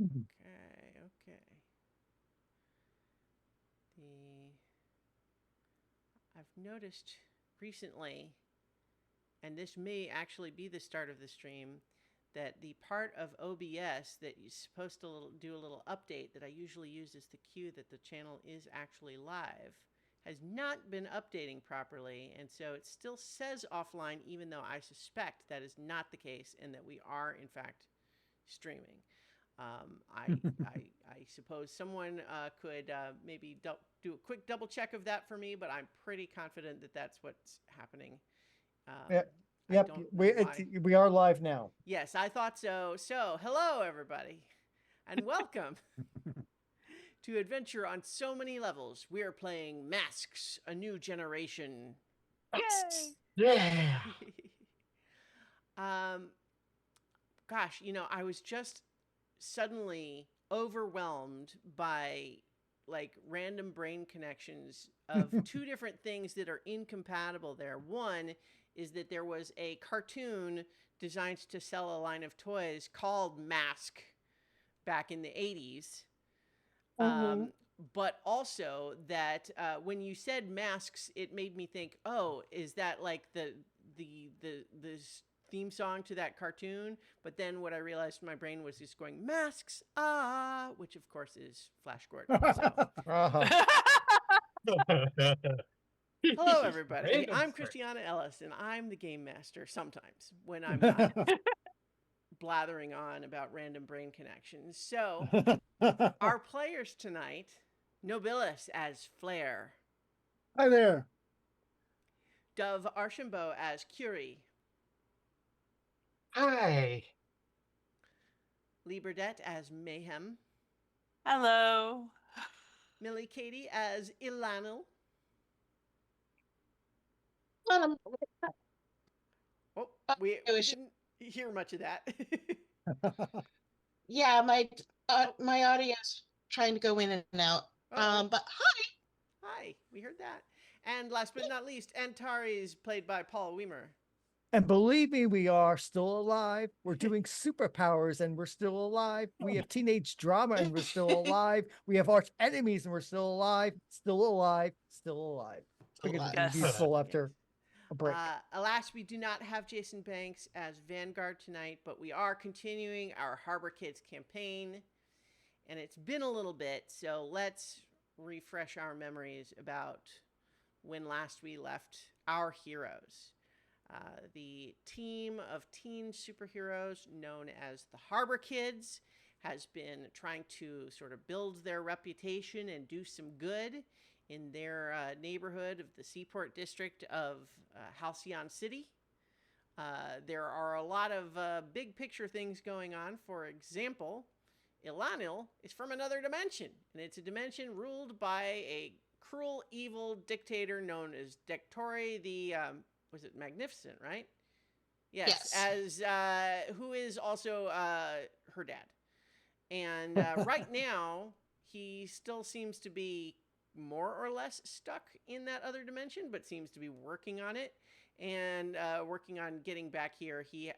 Okay, okay. The I've noticed recently, and this may actually be the start of the stream, that the part of OBS that you're supposed to do a little update that I usually use as the cue that the channel is actually live has not been updating properly. And so it still says offline, even though I suspect that is not the case and that we are, in fact, streaming. I suppose someone could maybe do a quick double check of that for me, but I'm pretty confident that that's what's happening. Yeah, I yep. don't know We why. we are live now. Yes, I thought so. So, hello, everybody, and welcome to Adventure on So Many Levels. We are playing Masks, a New Generation. Yay! Yeah. um, Gosh, I was just suddenly overwhelmed by like random brain connections of two different things that are incompatible there. One is that there was a cartoon designed to sell a line of toys called Mask back in the 80s. Mhm. But also that when you said masks, it made me think, oh, is that like the theme song to that cartoon? But then what I realized my brain was just going masks, ah, which of course is Flash Gordon. So Uh-huh. hello everybody, Random I'm friend. Christiana Ellis, and I'm the game master sometimes when I'm not blathering on about random brain connections. So our players tonight, Nobilis as Flair, Hi there. Dove Archambault as Curie, Hi. Lee Burdett as Mayhem, Hello. Millie Katie as Ilanil. Um, Oh, I we was, didn't hear much of that. yeah, Oh, my audio's trying to go in and out. oh. But hi. Hi, we heard that. And last but not least, Antares, played by Paul Weimer. And believe me, we are still alive. We're doing superpowers and we're still alive. We have teenage drama and we're still alive. We have arch enemies and we're still alive. Still alive. Still alive. Figured it'd be Yes. useful Yes. after a break. Alas, we do not have Jason Banks as Vanguard tonight, but we are continuing our Harbor Kids campaign. And it's been a little bit, so let's refresh our memories about when last we left our heroes. The team of teen superheroes known as the Harbor Kids has been trying to sort of build their reputation and do some good in their neighborhood of the Seaport District of Halcyon City. There are a lot of big picture things going on. For example, Ilanil is from another dimension, and it's a dimension ruled by a cruel, evil dictator known as Dectori the was it Magnificent, right? Yes, Yes. as who is also her dad. And right now, he still seems to be more or less stuck in that other dimension, but seems to be working on it and working on getting back here. He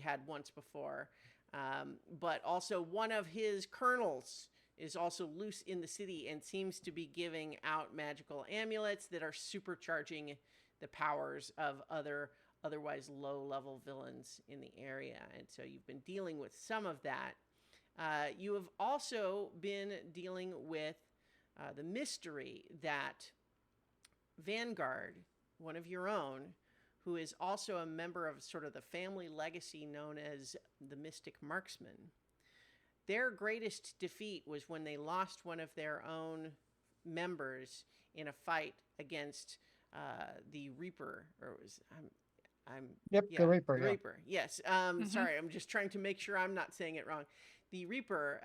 had once before, but also one of his colonels is also loose in the city and seems to be giving out magical amulets that are supercharging the powers of otherwise low level villains in the area. And so you've been dealing with some of that. You have also been dealing with the mystery that Vanguard, one of your own, who is also a member of sort of the family legacy known as the Mystic Marksman, their greatest defeat was when they lost one of their own members in a fight against the Reaper, or it was I'm Yep, the yeah, Reaper, the yeah. Reaper. Yes. Hmm. Sorry, I'm just trying to make sure I'm not saying it wrong. The Reaper,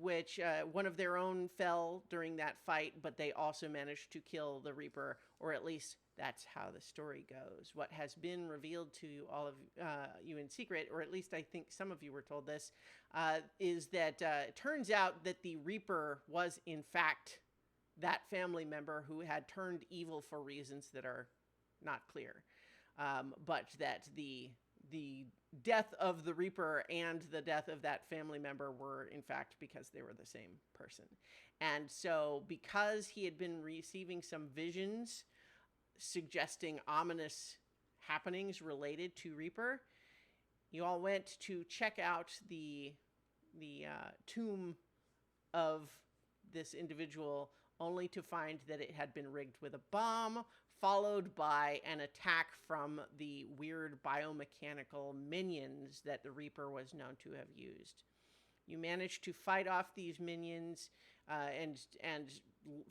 which one of their own fell during that fight, but they also managed to kill the Reaper, or at least that's how the story goes. What has been revealed to you, all of you in secret, or at least I think some of you were told this, is that it turns out that the Reaper was in fact that family member who had turned evil for reasons that are not clear, but that the death of the Reaper and the death of that family member were, in fact, because they were the same person. And so, because he had been receiving some visions suggesting ominous happenings related to Reaper, you all went to check out the tomb of this individual, only to find that it had been rigged with a bomb, followed by an attack from the weird biomechanical minions that the Reaper was known to have used. You managed to fight off these minions and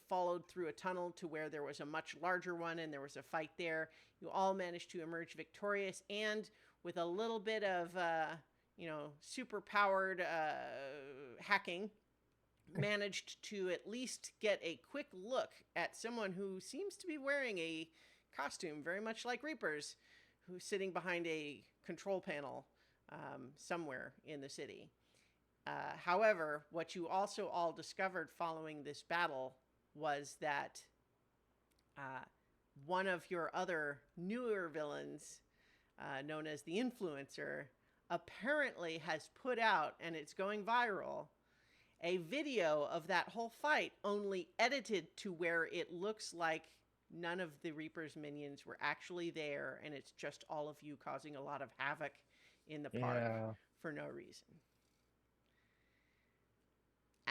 followed through a tunnel to where there was a much larger one, and there was a fight there. You all managed to emerge victorious, and with a little bit of super powered hacking, managed to at least get a quick look at someone who seems to be wearing a costume very much like Reaper's, who's sitting behind a control panel somewhere in the city. However, what you also all discovered following this battle was that one of your other newer villains, known as the Influencer, apparently has put out, and it's going viral, a video of that whole fight, only edited to where it looks like none of the Reaper's minions were actually there, and it's just all of you causing a lot of havoc in the park for no reason.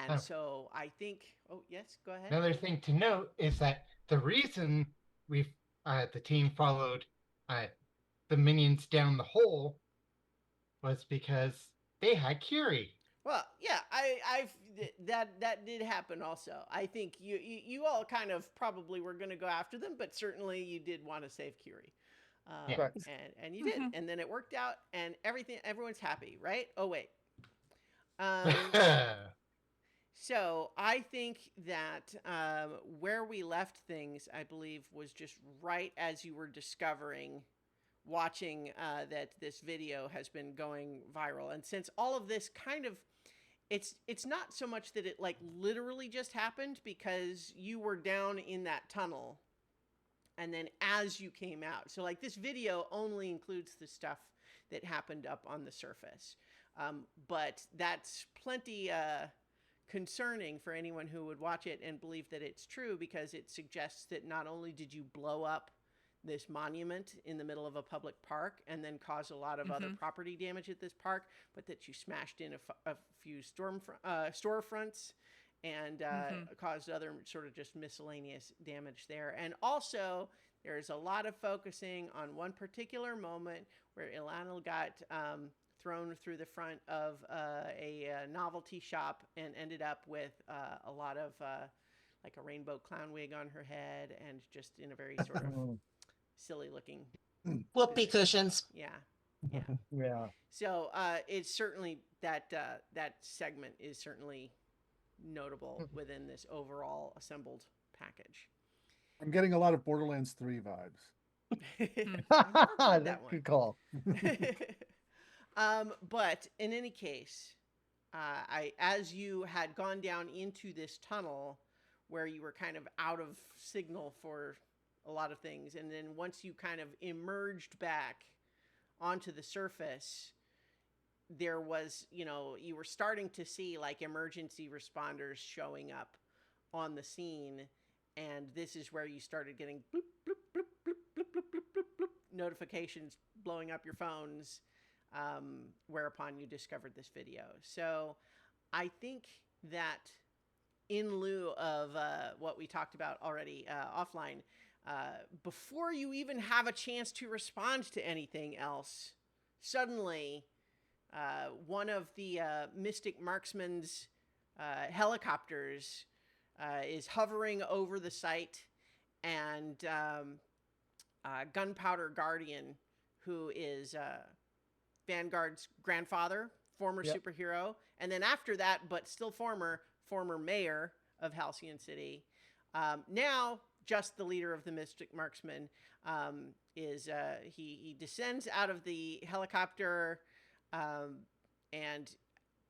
And so I think, oh yes, go ahead. Another thing to note is that the reason the team followed the minions down the hole was because they had Curie. Well, yeah, that did happen also. I think you all kind of probably were going to go after them, but certainly you did want to save Curie. And you did, and then it worked out, and everyone's happy, right? Oh wait. So I think that where we left things, I believe, was just right as you were watching that this video has been going viral. And since all of this kind of, it's not so much that it like literally just happened, because you were down in that tunnel and then as you came out. So like this video only includes the stuff that happened up on the surface. But that's plenty concerning for anyone who would watch it and believe that it's true, because it suggests that not only did you blow up this monument in the middle of a public park and then cause a lot of other property damage at this park, but that you smashed in a few storefronts and caused other sort of just miscellaneous damage there. And also, there's a lot of focusing on one particular moment where Ilanil got thrown through the front of a novelty shop and ended up with a lot of like a rainbow clown wig on her head, and just in a very sort of silly looking Whoopee cushions. Yeah. So it's certainly that segment is certainly notable within this overall assembled package. I'm getting a lot of Borderlands 3 vibes. That's good call. But in any case, as you had gone down into this tunnel where you were kind of out of signal for a lot of things, and then once you kind of emerged back onto the surface, there was, you were starting to see like emergency responders showing up on the scene, and this is where you started getting bloop, bloop, bloop, bloop, bloop, bloop, bloop, bloop, bloop, notifications blowing up your phones, whereupon you discovered this video. So I think that in lieu of what we talked about already offline, before you even have a chance to respond to anything else, suddenly one of the Mystic Marksman's helicopters is hovering over the site, and Gunpowder Guardian, who is Vanguard's grandfather, former superhero, and then after that, but still former mayor of Halcyon City, now just the leader of the Mystic Marksman, he descends out of the helicopter and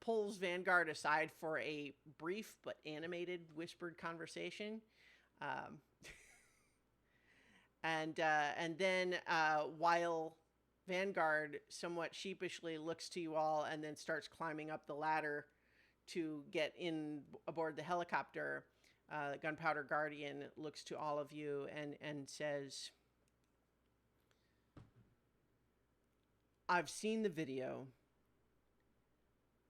pulls Vanguard aside for a brief but animated whispered conversation. And then while Vanguard somewhat sheepishly looks to you all and then starts climbing up the ladder to get in aboard the helicopter. Gunpowder Guardian looks to all of you and says, I've seen the video.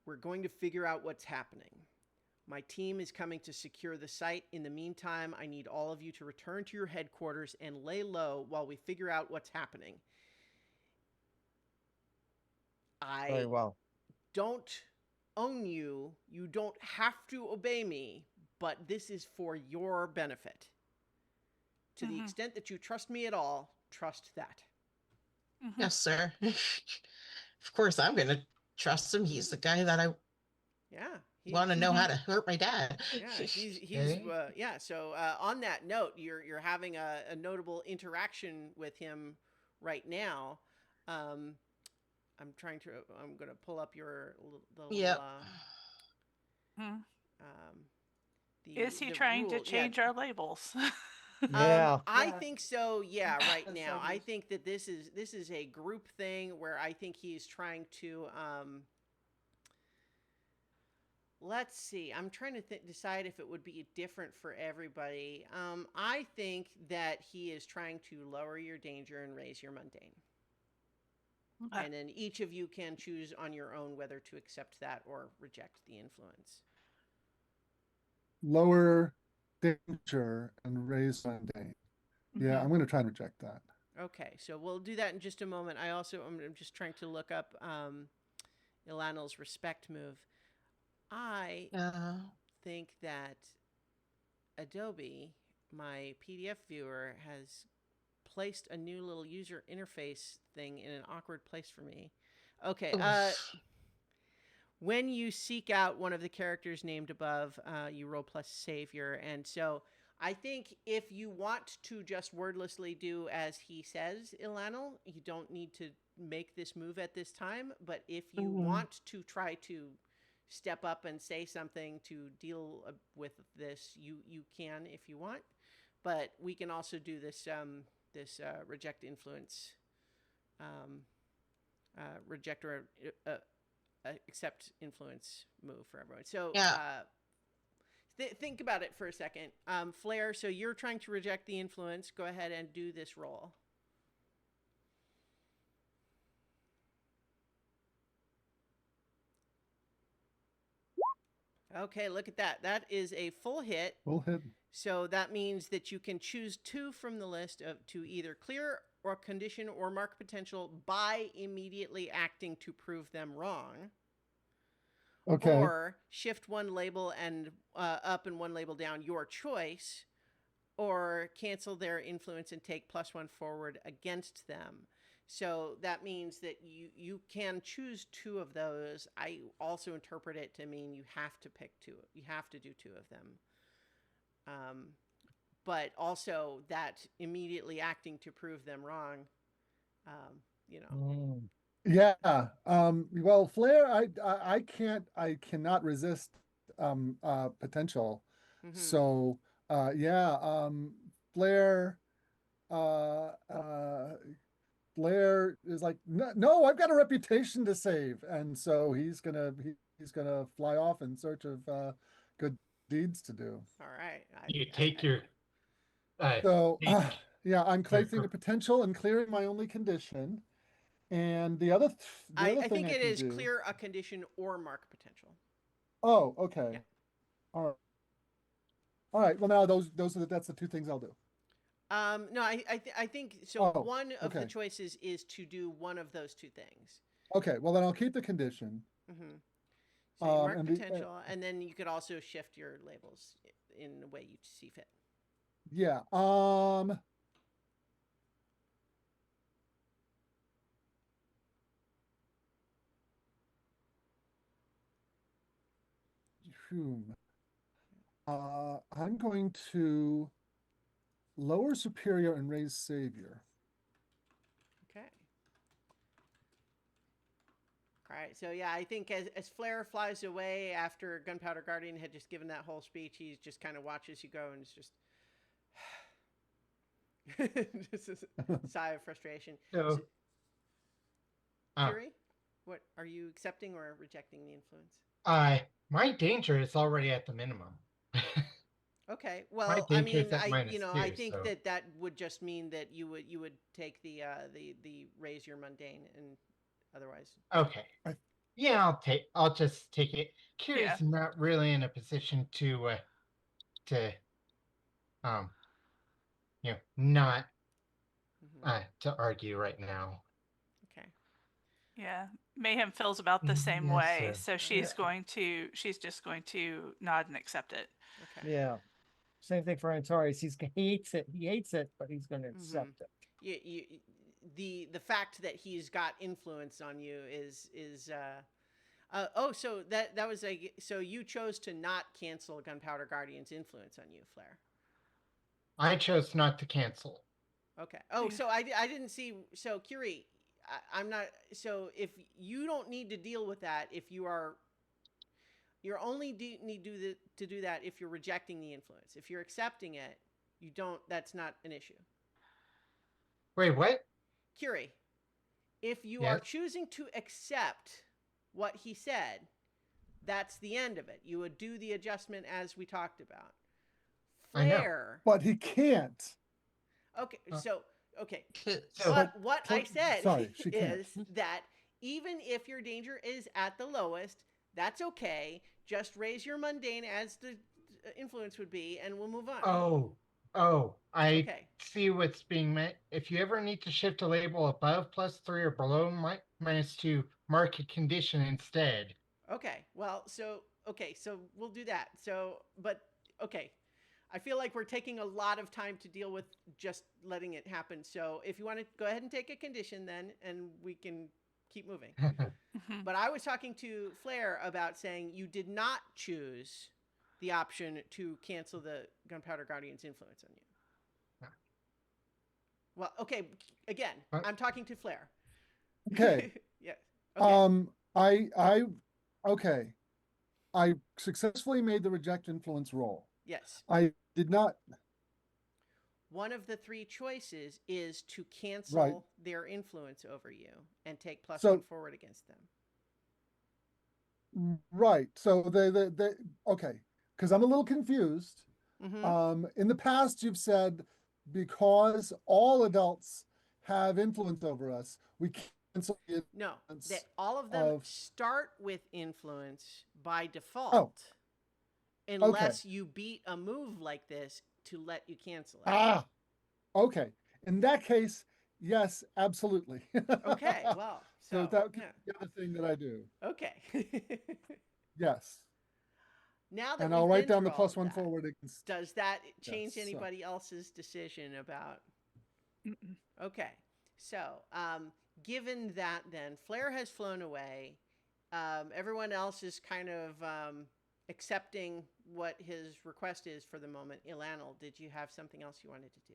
We're going to figure out what's happening. My team is coming to secure the site. In the meantime, I need all of you to return to your headquarters and lay low while we figure out what's happening. Very I well. don't own you. You don't have to obey me, but this is for your benefit. To the extent that you trust me at all, trust that. Yes, sir. Of course, I'm going to trust him. He's the guy that I Yeah. want to know how to hurt my dad. Yeah, he's Okay. yeah. So on that note, you're having a notable interaction with him right now. I'm going to pull up the little, Yep. Mhm. Is he the trying to rule. Yeah. change our labels? Yeah. I Yeah. think so. Yeah, right That now, I sounds- think that this is a group thing where I think he's trying to. Let's see. I'm trying to decide if it would be different for everybody. I think that he is trying to lower your danger and raise your mundane. Okay. And then each of you can choose on your own whether to accept that or reject the influence. Lower danger and raise mundane. Yeah, I'm going to try and reject that. Okay, so we'll do that in just a moment. I'm just trying to look up Ilanil's respect move. I think that Adobe, my PDF viewer, has placed a new little user interface thing in an awkward place for me. Okay, when you seek out one of the characters named above, you roll plus savior. And so I think if you want to just wordlessly do as he says, Ilanil, you don't need to make this move at this time. But if you want to try to step up and say something to deal with this, you can if you want. But we can also do this reject influence, reject or accept influence move for everyone. So think about it for a second. Flair, so you're trying to reject the influence. Go ahead and do this roll. Okay, look at that. That is a full hit. Full hit. So that means that you can choose 2 from the list to either clear or condition or mark potential by immediately acting to prove them wrong. Okay. Or shift one label and up and one label down, your choice. Or cancel their influence and take +1 forward against them. So that means that you can choose 2 of those. I also interpret it to mean you have to pick 2. You have to do 2 of them. But also that immediately acting to prove them wrong, Yeah. Well, Flair, I cannot resist potential. Mhm. So yeah, Flair Blair is like, no, I've got a reputation to save, and so he's gonna fly off in search of good deeds to do. All right. You take your. So take yeah, I'm placing gr- the potential and clearing my only condition, and the other I thing think I it can is do. clear a condition or mark potential. Oh, okay. Yeah. All right. All right. Well, now that's the 2 things I'll do. No, I think so. Oh, One of the okay. choices is to do one of those 2 things. Okay. Well, then I'll keep the condition. Mm-hmm. So you mark and potential, and then you could also shift your labels in the way you see fit. Yeah. I'm going to lower superior and raise savior. Okay. All right. So yeah, I think as Flair flies away after Gunpowder Guardian had just given that whole speech, he just kind of watches you go and is just just a sigh of frustration. So Fury? What are you accepting or rejecting the influence? My danger is already at the minimum. Okay. My Well, I danger is mean, at I -2, think so that would just mean that you would take the raise your mundane and otherwise. okay. I- Yeah, I'll just take it. Kira's Yeah. not really in a position to um not Mhm. to argue right now. Okay. Yeah. Mayhem feels about the same Yes, way, sir. so she's just going to nod and accept it. Okay. Yeah. Same thing for Antares. He hates it. He hates it, but he's going to Mhm. accept it. The fact that he's got influence on you is so that was so you chose to not cancel Gunpowder Guardian's influence on you, Flair. I chose not to cancel. Okay. Oh, Yeah. so I didn't see. So Curie, I'm not. So if you don't need to deal with that, if you're only need to do that if you're rejecting the influence. If you're accepting it, you don't. That's not an issue. Wait, what? Curie, if you are Yes. choosing to accept what he said, that's the end of it. You would do the adjustment as we talked about. I know. Flair. But he can't. Okay, okay. So- What I said Sorry, she can't. is that even if your danger is at the lowest, that's okay. Just raise your mundane as the influence would be, and we'll move on. I Okay. see what's being meant. If you ever need to shift a label above +3 or below -2, mark a condition instead. Okay. Well, so we'll do that. So, but okay. I feel like we're taking a lot of time to deal with just letting it happen. So, if you want to go ahead and take a condition then, and we can keep moving. Mhm. But I was talking to Flair about saying you did not choose the option to cancel the Gunpowder Guardian's influence on you. Yeah. Well, okay. Again, I'm talking to Flair. Okay. Yeah. Okay. Okay. I successfully made the reject influence roll. Yes. I did not. One of the three choices is to cancel their influence over you and take +1 forward against them. Right. So okay. Because I'm a little confused. Mm-hmm. In the past, you've said because all adults have influence over us, we cancel the No, influence that all of them start with influence by default. Oh. Unless you beat a move like this to let you cancel it. Ah, okay. In that case, yes, absolutely. Okay, well, so that could be the other thing that I do. Okay. Yes. Now that And we've I'll write been down the through all of +1 that, forward against. does that change Yes, so- anybody else's decision about? Mm-mm. Okay, so given that, then Flair has flown away. Everyone else is kind of accepting what his request is for the moment. Ilanil, did you have something else you wanted to do?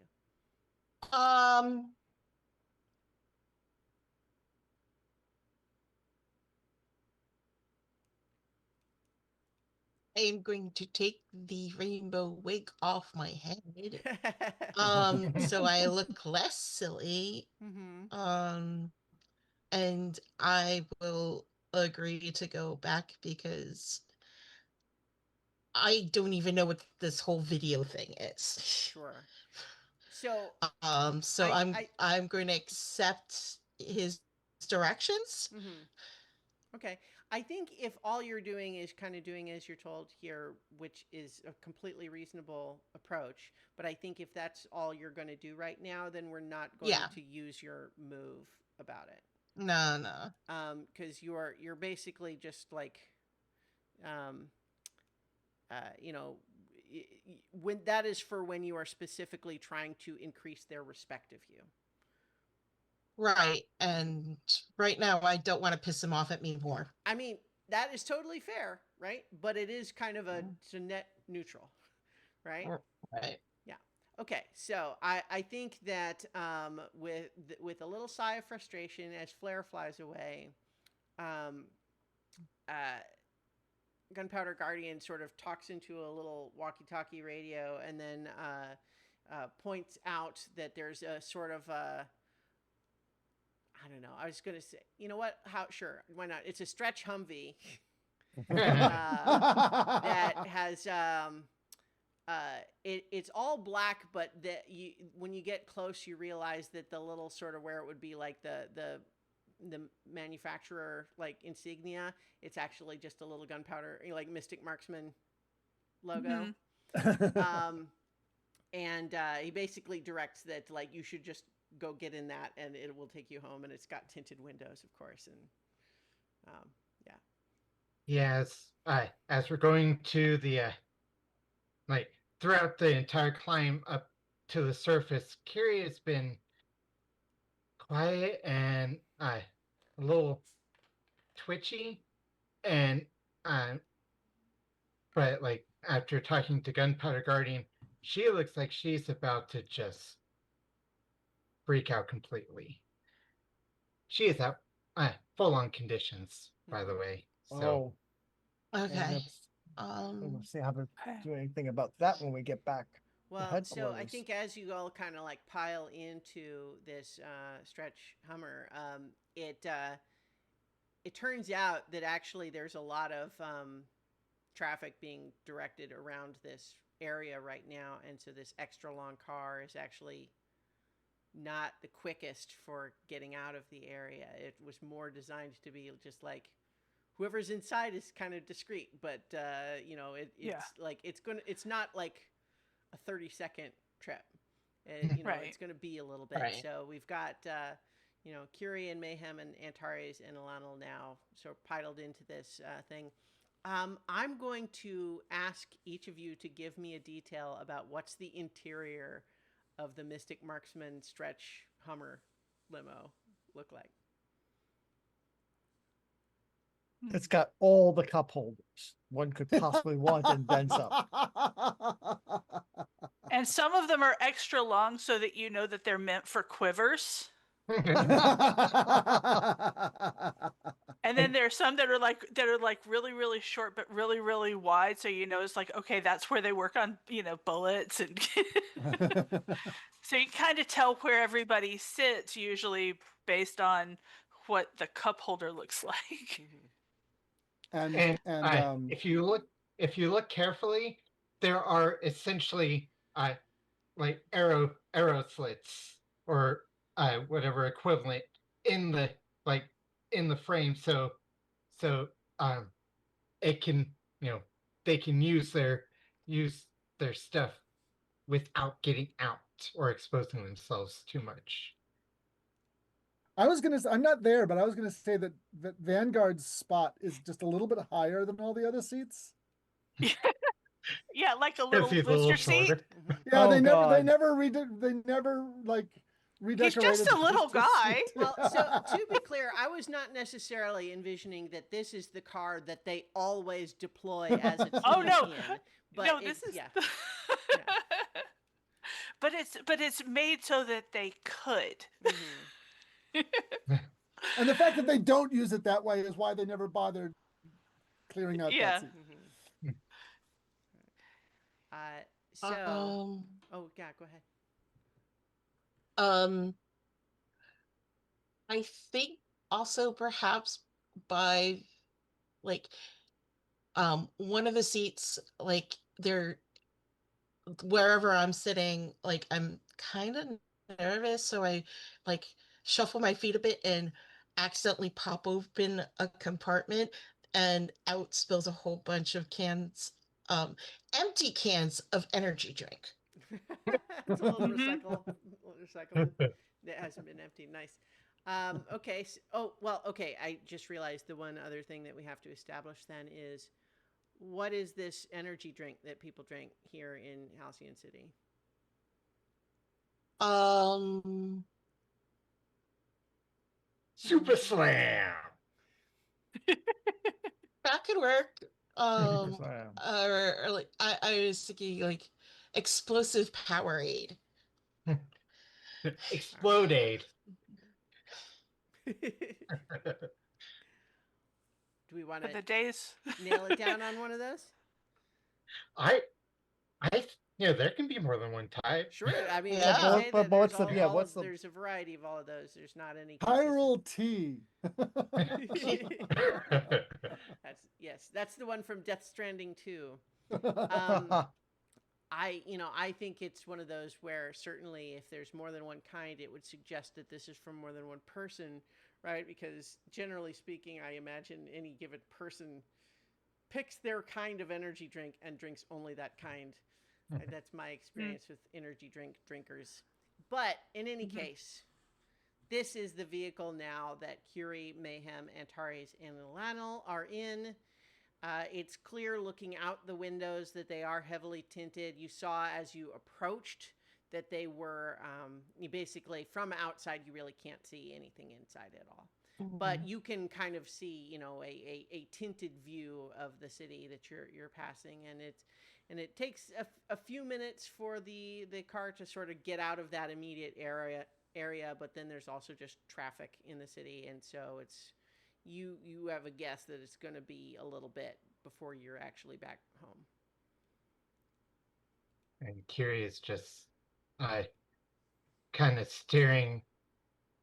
I'm going to take the rainbow wig off my head. So I look less silly. Mm-hmm. And I will agree to go back because I don't even know what this whole video thing is. Sure. So I'm going to accept his directions. Mm-hmm. Okay. I think if all you're doing is kind of doing as you're told here, which is a completely reasonable approach, but I think if that's all you're going to do right now, then we're not going to use your move about it. No. Because you're basically just like, when that is for when you are specifically trying to increase their respect of you. Right. And right now, I don't want to piss him off at me more. I mean, that is totally fair, right? But it is kind of a net neutral, right? Right. Yeah. Okay. So I think that with a little sigh of frustration as Flair flies away, Gunpowder Guardian sort of talks into a little walkie-talkie radio and then points out that there's a sort of I don't know. I was gonna say, you know what? How? Sure, why not? It's a stretch Humvee that has it's all black, but when you get close, you realize that the little sort of where it would be like the manufacturer like insignia, it's actually just a little gunpowder, like Mystic Marksman logo. And he basically directs that like you should just go get in that, and it will take you home. And it's got tinted windows, of course, and yeah. Yes, as we're going to the like throughout the entire climb up to the surface, Kiri has been quiet and a little twitchy, and but like after talking to Gunpowder Guardian, she looks like she's about to just freak out completely. She is at full on conditions, by the way. So Oh, Okay. and we'll see how to do anything about that when we get back. Well, head so I quarters. think as you all kind of like pile into this stretch Hummer, it turns out that actually there's a lot of traffic being directed around this area right now, and so this extra long car is actually not the quickest for getting out of the area. It was more designed to be just like whoever's inside is kind of discreet, but you know, it's like it's not like a 30-second trip. You know, Right. it's going to be a little bit. Right. So we've got you know, Curie and Mayhem and Antares and Elanil now sort of piled into this thing. I'm going to ask each of you to give me a detail about what's the interior of the Mystic Marksman stretch Hummer limo look like. It's got all the cup holders one could possibly want and then some. And some of them are extra long so that you know that they're meant for quivers. And then there's some that are like really, really short but really, really wide, so you know it's like, okay, that's where they work on, you know, bullets, and so you kind of tell where everybody sits usually based on what the cup holder looks like. and if you look carefully, there are essentially like arrow slits or whatever equivalent in the frame, so it can, you know, they can use their stuff without getting out or exposing themselves too much. I'm not there, but I was gonna say that Vanguard's spot is just a little bit higher than all the other seats. Yeah, like a little booster seat. Yeah, Oh, they God. never like He's redecorated. just a little the guy. seat. Well, so to be clear, I was not necessarily envisioning that this is the car that they always deploy as a team Oh, no. in. But No, this is yeah. But it's made so that they could. Mhm. And the fact that they don't use it that way is why they never bothered clearing out Yeah. that seat. Mhm. So, oh yeah, go ahead. I think also perhaps by like one of the seats, like they're wherever I'm sitting, like I'm kind of nervous, so I like shuffle my feet a bit and accidentally pop open a compartment, and out spills a whole bunch of cans, empty cans of energy drink. It's a little Mhm. recycled that hasn't been emptied. Nice. Okay. Okay. I just realized the one other thing that we have to establish then is what is this energy drink that people drink here in Halcyon City? Super Slam. That could work. Slam. Or like I was thinking like explosive Powerade. Explodade. Do we want For the to days. nail it down on one of those? I there can be more than one type. Sure. I mean, Yeah. we can say But that there's what's the all, yeah? all What's of, the there's a variety of all of those. There's not any Chiral tea. that's the one from Death Stranding 2. Um, I think it's one of those where certainly if there's more than one kind, it would suggest that this is from more than one person, right? Because generally speaking, I imagine any given person picks their kind of energy drink and drinks only that kind. That's my experience with energy drinkers. But in any case, this is the vehicle now that Curie, Mayhem, Antares, and Lanel are in. It's clear looking out the windows that they are heavily tinted. You saw as you approached that they were, you basically, from outside, you really can't see anything inside at all. But you can kind of see, a tinted view of the city that you're passing, and it takes a few minutes for the car to sort of get out of that immediate area. But then there's also just traffic in the city, and so it's you have a guess that it's going to be a little bit before you're actually back home. And Kiri is just kind of staring,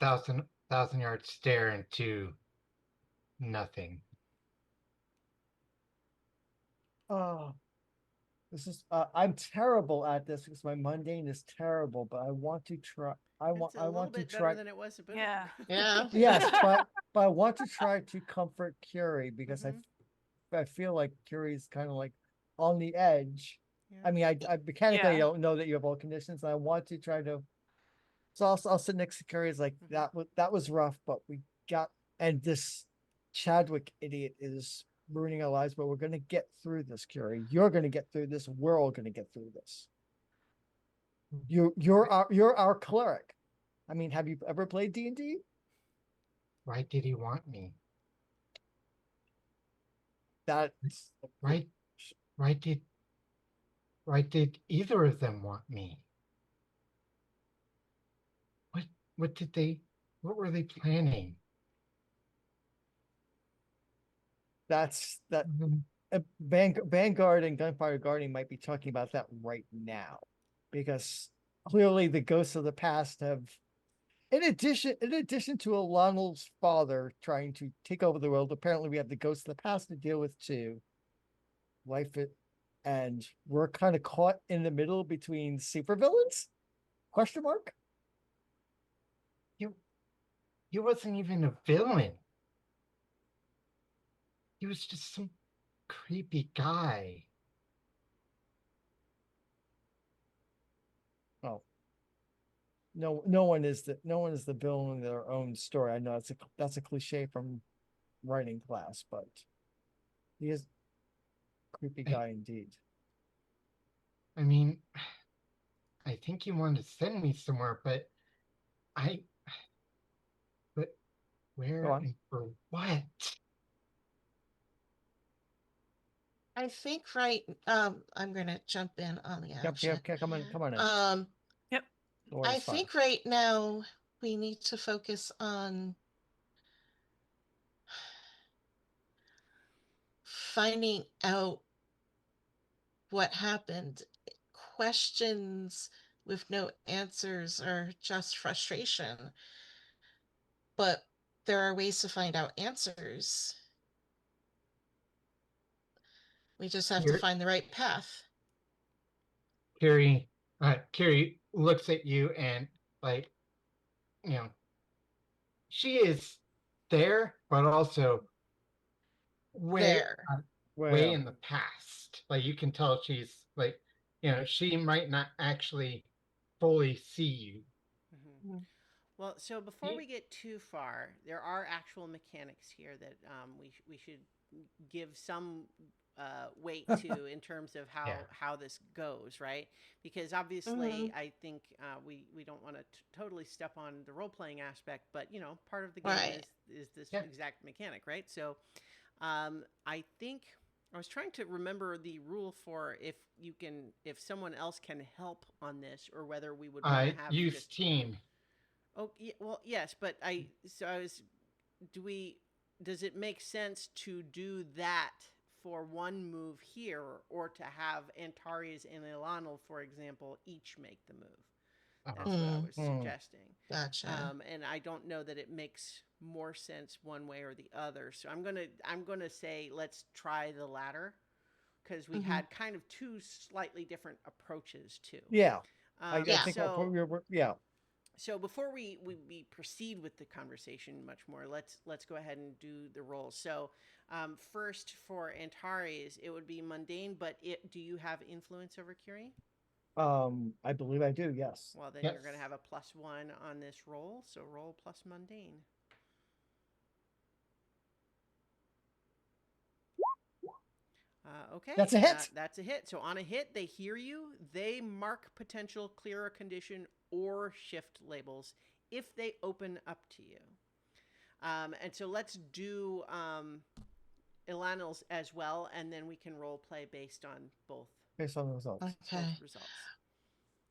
thousand yard stare into nothing. Oh, this is I'm terrible at this because my mundane is terrible, but I want to try. I It's a little want to bit try. better than it was a bit Yeah. ago. Yeah. Yes, but I want to try to comfort Curie because I feel like Curie's kind of like on the edge. Yeah. I mean, I mechanically Yeah. don't know that you have all conditions, and I want to try to. So I'll sit next to Currie. Is like that was rough, but we got, and this Chadwick idiot is ruining our lives, but we're gonna get through this, Curie. You're gonna get through this. We're all gonna get through this. You're our cleric. I mean, have you ever played D&D? Why did he want me? That's Why did either of them want me? What were they planning? that's that. Mhm. Vanguard and Gunfire Guardian might be talking about that right now, because clearly the ghosts of the past have, in addition to Alonel's father trying to take over the world, apparently we have the ghosts of the past to deal with too. And we're kind of caught in the middle between supervillains? Question mark. He wasn't even a villain. He was just some creepy guy. Oh, no one is the villain in their own story. I know that's a cliche from writing class, but he is a creepy guy indeed. I mean, I think he wanted to send me somewhere, but where and for what? I think I'm gonna jump in on the action. Yep, come on in. Yep. I think right now we need to focus on finding out what happened. Questions with no answers are just frustration. But there are ways to find out answers. We just have to find the right path. Carrie looks at you and she is there, but also way in the past. Like you can tell she's she might not actually fully see you. Well, so before we get too far, there are actual mechanics here that we should give some weight to in terms of how this goes, right? Because obviously, I think we don't want to totally step on the role playing aspect, but part of the game is this exact mechanic, right? So I think I was trying to remember the rule for if someone else can help on this, or whether we would want to have use team. Oh, yeah, well, yes, but does it make sense to do that for one move here, or to have Antares and Ilanil, for example, each make the move. That's what I was suggesting. Gotcha. And I don't know that it makes more sense one way or the other. So I'm gonna say let's try the latter, because we had kind of two slightly different approaches too. Yeah. I think so yeah. so before we proceed with the conversation much more, let's go ahead and do the rolls. So first for Antares, it would be mundane, but do you have influence over Curie? I believe I do, yes. Well, then Yes. you're going to have a +1 on this roll, so roll plus mundane. Okay. That's a hit. That's a hit. So on a hit, they hear you. They mark potential clear a condition or shift labels if they open up to you. And so let's do Ilanil's as well, and then we can role play based on both. Based on the results. Okay. Both results.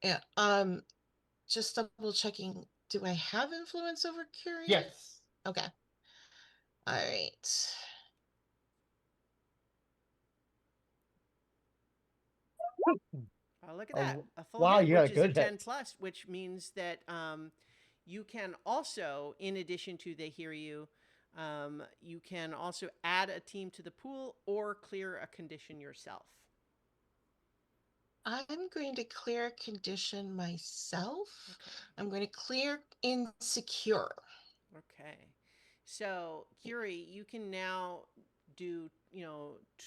Yeah. Just double checking. Do I have influence over Curie? Yes. Okay. All right. Oh, look at that. A full wow, hit, you got which a is a good 10 hit. plus, which means that you can also, in addition to they hear you, you can also add a team to the pool or clear a condition yourself. I'm going to clear condition myself. Okay. I'm going to clear insecure. Okay. So, Curie, you can now do,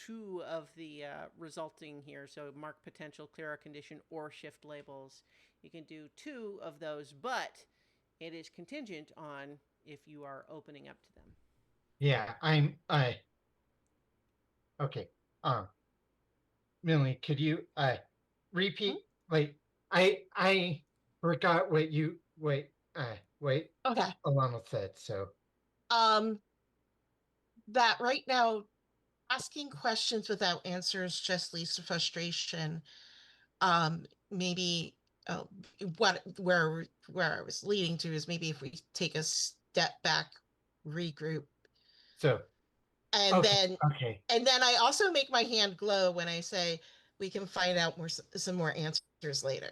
2 of the resulting here. So, mark potential, clear a condition, or shift labels. You can do 2 of those, but it is contingent on if you are opening up to them. Yeah, okay. Millie, could you repeat? Like, I forgot what Okay. Alana said. So that right now asking questions without answers just leads to frustration. Maybe where I was leading to is maybe if we take a step back, regroup, so and okay, then I also make my hand glow when I say we can find out some more answers later.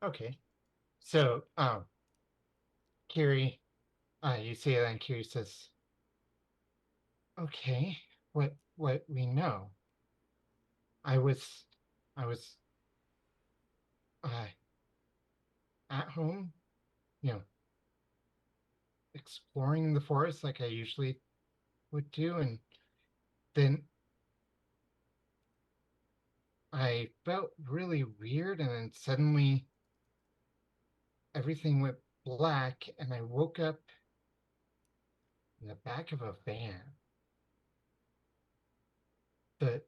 okay. So Kiri, you see that, and Kiri says, "Okay, what we know? I was at home, exploring the forest like I usually would do, and then I felt really weird, and then suddenly everything went black, and I woke up in the back of a van. The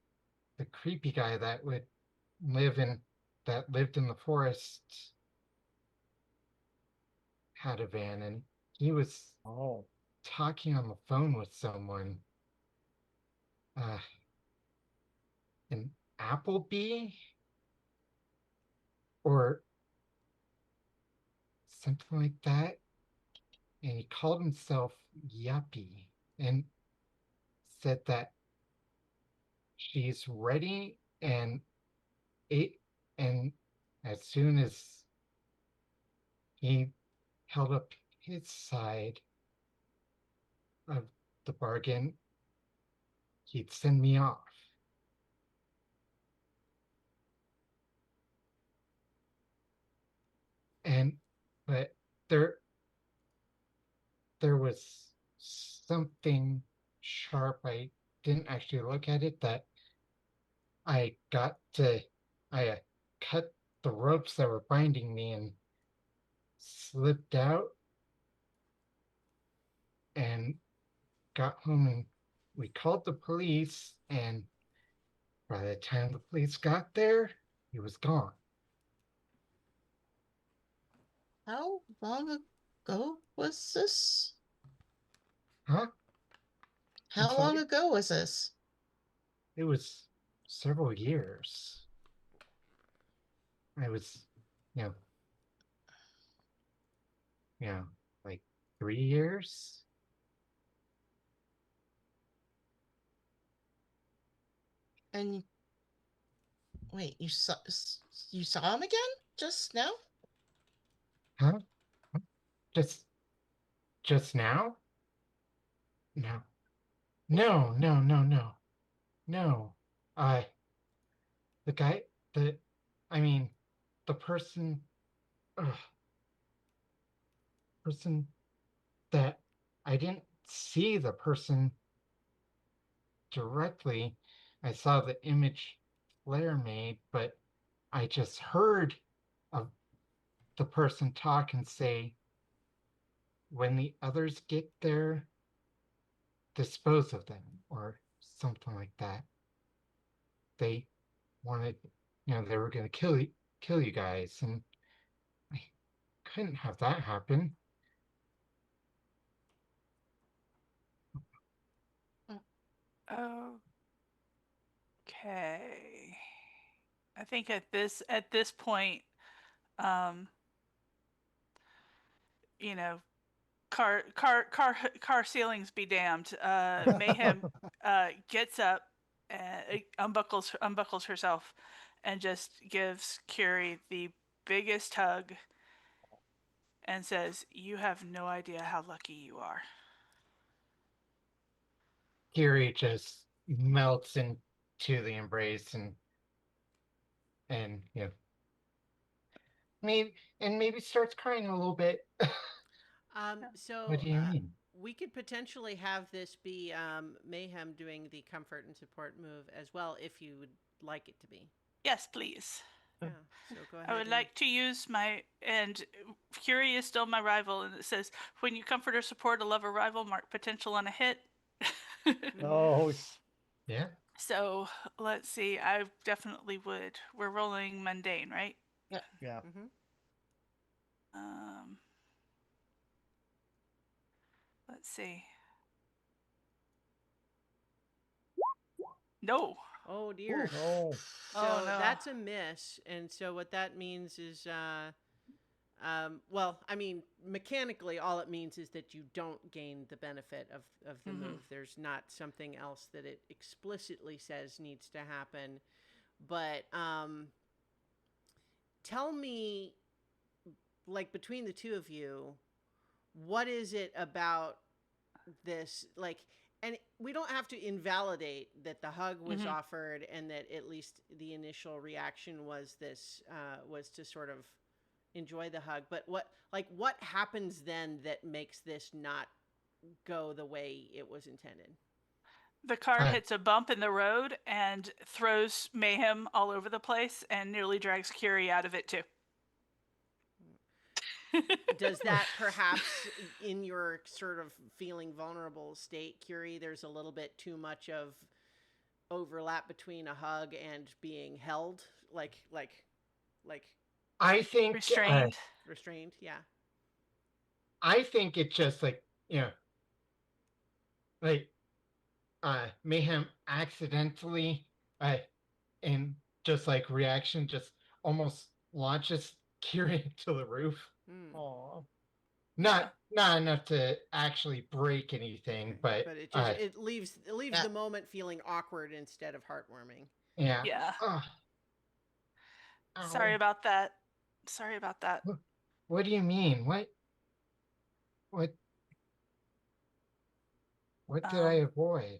creepy guy that lived in the forest had a van, and he was talking on the phone with someone. An Applebee or something like that, and he called himself Yuppie and said that she's ready, and as soon as he held up his side of the bargain, he'd send me off. But there was something sharp. I didn't actually look at it, that I cut the ropes that were binding me and slipped out and got home, and we called the police, and by the time the police got there, he was gone. How long ago was this? Huh? How long ago was this? It was several years. I was, like 3 years. And wait, you saw him again just now? Huh? Just now? No. No. No. I the guy the I mean the ugh, person that I didn't see the person directly. I saw the image Blair made, but I just heard of the person talk and say, when the others get there, dispose of them, or something like that. They wanted, they were going to kill you guys, and I couldn't have that happen. Okay. I think at this point, um, you know, car ceilings be damned. Mayhem gets up and unbuckles herself and just gives Curie the biggest hug and says, "You have no idea how lucky you are." Kiri just melts into the embrace and maybe starts crying a little bit. So What do you mean? we could potentially have this be Mayhem doing the comfort and support move as well, if you would like it to be. Yes, please. Yeah. So go ahead. I would like to use and Curie is still my rival, and it says, when you comfort or support a lover rival, mark potential on a hit. Oh, Yeah. So let's see. I definitely would. We're rolling mundane, right? yeah. Mm-hmm. Let's see. No. Oh dear. Oh, So no. that's a miss, and so what that means is, well, I mean, mechanically, all it means is that you don't gain the benefit of the move. There's not something else that it explicitly says needs to happen. But tell me, like, between the two of you, what is it about this, like, and we don't have to invalidate that the hug was offered and that at least the initial reaction was this, was to sort of enjoy the hug, but what happens then that makes this not go the way it was intended? The car hits a bump in the road and throws Mayhem all over the place and nearly drags Curie out of it too. Does that perhaps, in your sort of feeling vulnerable state, Curie, there's a little bit too much of overlap between a hug and being held, like I think restrained? Yeah. I think it just like Mayhem accidentally and just like reaction just almost launches Kiri into the roof. oh. Not enough to actually break anything, but it just it leaves the moment feeling awkward instead of heartwarming. Yeah. Sorry about that. What do you mean? What did I avoid?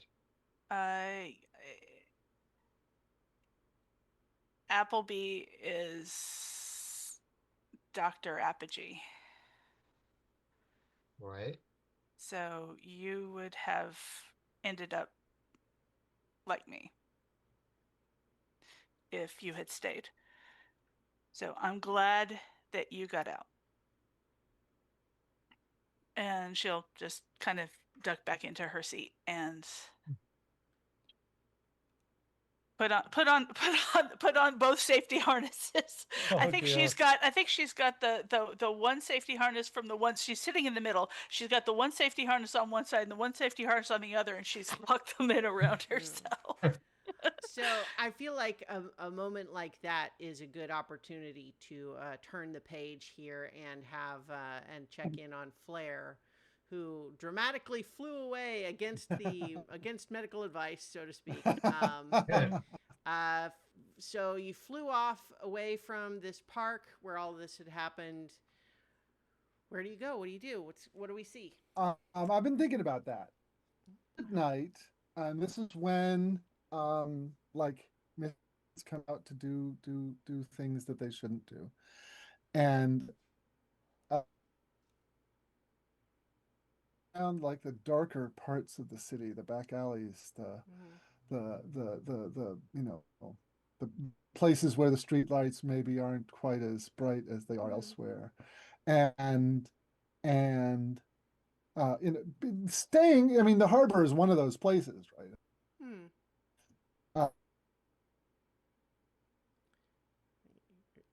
Appleby is Dr. Apogee. What? So you would have ended up like me if you had stayed. So I'm glad that you got out. And she'll just kind of duck back into her seat and put on both safety harnesses. Oh, I think dear. she's got the one safety harness from the one she's sitting in the middle. She's got the one safety harness on one side and the one safety harness on the other, and she's locked them in around herself. So I feel like a moment like that is a good opportunity to turn the page here and have and check in on Flair, who dramatically flew away against medical advice, so to speak. so you flew off away from this park where all this had happened. Where do you go? What do you do? What do we see? I've been thinking about that at night, and this is when like myths come out to do things that they shouldn't do, and around like the darker parts of the city, the back alleys, the the places where the street lights maybe aren't quite as bright as they are elsewhere, and and staying. I mean, the harbor is one of those places, right? Hmm. Uh,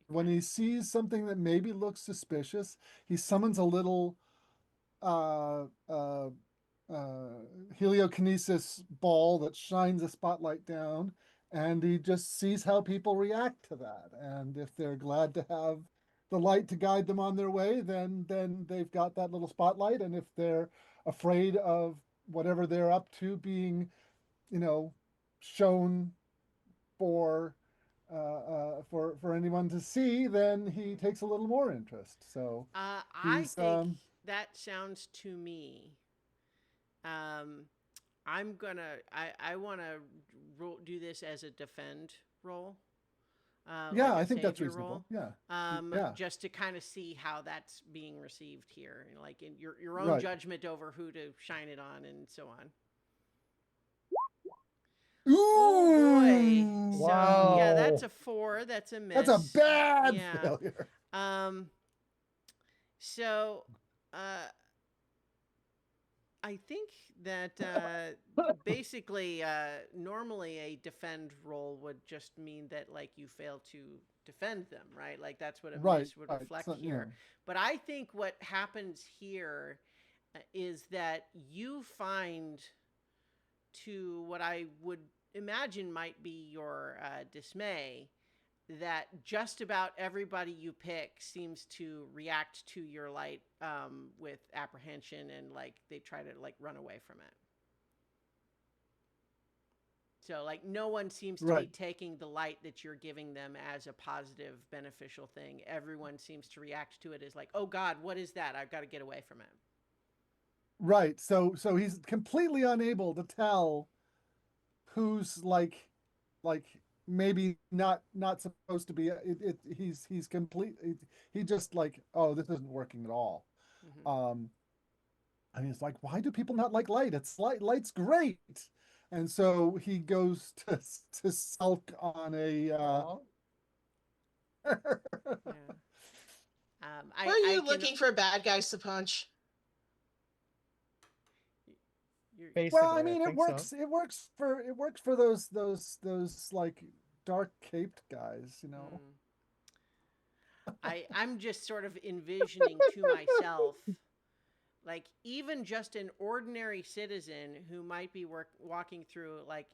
when he sees something that maybe looks suspicious, he summons a little uh, uh, heliokinesis ball that shines a spotlight down, and he just sees how people react to that. And if they're glad to have the light to guide them on their way, then they've got that little spotlight. And if they're afraid of whatever they're up to being, shown for for anyone to see, then he takes a little more interest. So I think that sounds to me. I'm gonna. I want to do this as a defend roll. yeah, Like a I think that's savior reasonable. roll. Yeah. Just to kind of see how that's being received here, like in your own Right. judgment over who to shine it on and so on. Ooh, Oh boy! So yeah, that's Wow. a 4. That's a miss. that's a bad Yeah. failure. So, I think that basically, normally a defend roll would just mean that like you fail to defend them, right? Like that's what a Right, miss would right. reflect So, here. But I think what happens here is that you find, to what I would imagine might be your dismay, that just about everybody you pick seems to react to your light with apprehension, and like they try to like run away from it. So like no one seems to be Right. taking the light that you're giving them as a positive, beneficial thing. Everyone seems to react to it as like, oh God, what is that? I've got to get away from it. Right. So he's completely unable to tell who's like maybe not supposed to be. He's complete. He just like, oh, this isn't working at all. Mm-hmm. And he's like, why do people not like light? Light's great. And so he goes to sulk on a Yeah. Were you can, looking for bad guys to punch? Basically, well, I mean, think so. it works for those like dark caped guys, I'm just sort of envisioning to myself, like even just an ordinary citizen who might be walking through like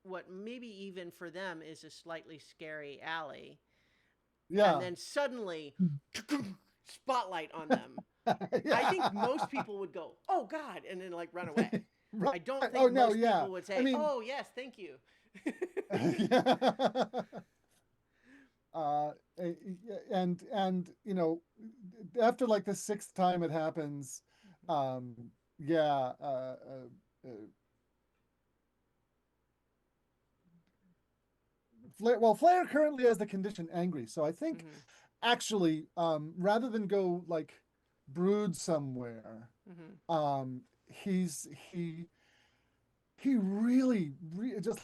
what maybe even for them is a slightly scary alley, Yeah. and then suddenly spotlight on them. Yeah. I think most people would go, "Oh God," and then like run away. Right. I don't think Oh, no, most yeah. people would say, I mean- "Oh yes, thank you." And after like the sixth time it happens, yeah, Flair currently has the condition angry, so I think actually, rather than go like brood somewhere, he really just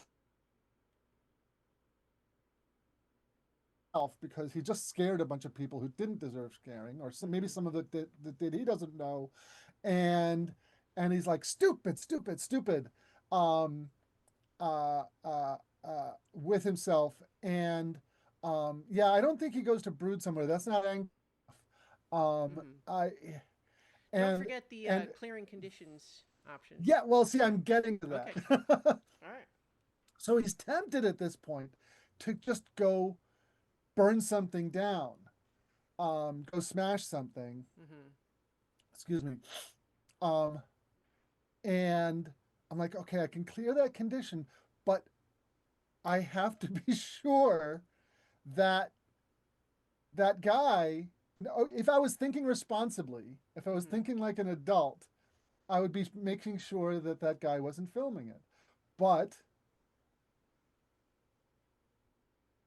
because he just scared a bunch of people who didn't deserve scaring, or maybe some of it that did, he doesn't know, and he's like stupid um with himself, and yeah, I don't think he goes to brood somewhere. That's not angry enough. I Don't forget the clearing conditions option. Yeah, well, see, I'm getting to that. Okay. All right. So he's tempted at this point to just go burn something down, go smash something. Excuse me. And I'm like, okay, I can clear that condition, but I have to be sure that that guy, if I was thinking responsibly, if I was thinking like an adult, I would be making sure that that guy wasn't filming it. But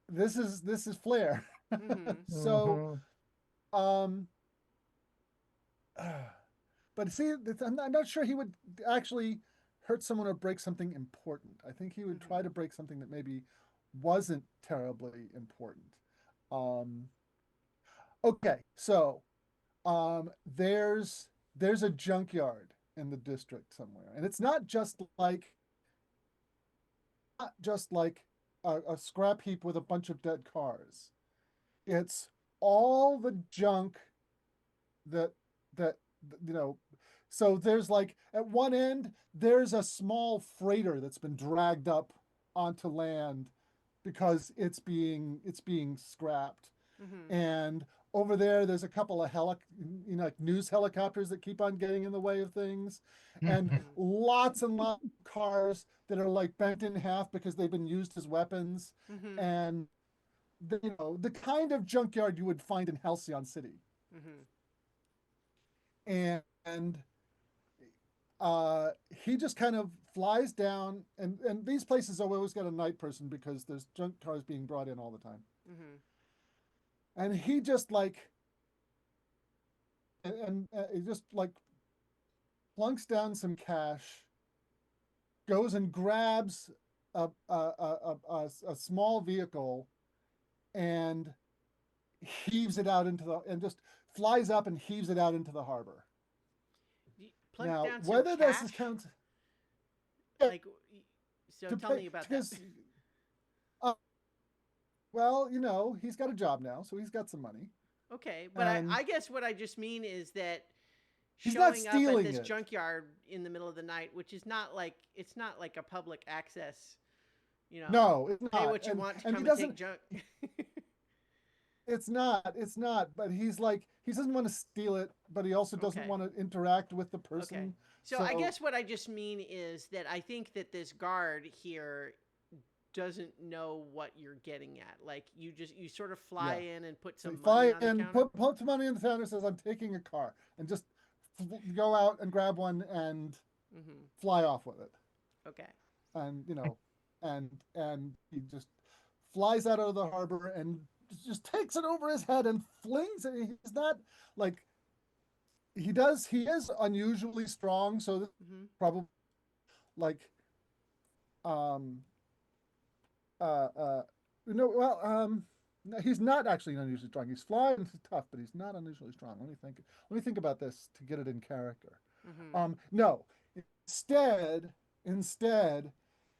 this is Flair. So, um, but see, I'm not sure he would actually hurt someone or break something important. I think he would try to break something that maybe wasn't terribly important. Okay, so there's a junkyard in the district somewhere, and it's not just like a scrap heap with a bunch of dead cars. It's all the junk that that you know. So there's like at one end there's a small freighter that's been dragged up onto land because it's being scrapped. And over there's a couple of like news helicopters that keep on getting in the way of things, and lots and lots of cars that are like bent in half because they've been used as weapons, and the kind of junkyard you would find in Halcyon City. And he just kind of flies down, and these places have always got a night person because there's junk cars being brought in all the time. And he just like and he just like plunks down some cash, goes and grabs a small vehicle and heaves it out and just flies up and heaves it out into the harbor. Now, Down whether cash? this counts, like, so tell me about that. Well, he's got a job now, so he's got some money. Okay, but I guess what I just mean is that he's not showing up at stealing this it. junkyard in the middle of the night, which is not like a public access, No, it's pay not. what you want to and come he and take doesn't. junk. It's not. But he's like, he doesn't want to steal it, but he also doesn't Okay. want to interact with the person. Okay. So I guess what I just mean is that I think that this guard here doesn't know what you're getting at. Like you sort of fly in and put So some you fly money on the in, counter. put some money in the counter, says, "I'm taking a car," and just go out and grab one and fly off with it. Okay. And and he just flies out of the harbor and just takes it over his head and flings it. He's not like he is unusually strong, so this probably like no, he's not actually unusually strong. He's flying, he's tough, but he's not unusually strong. Let me think about this to get it in character. No, instead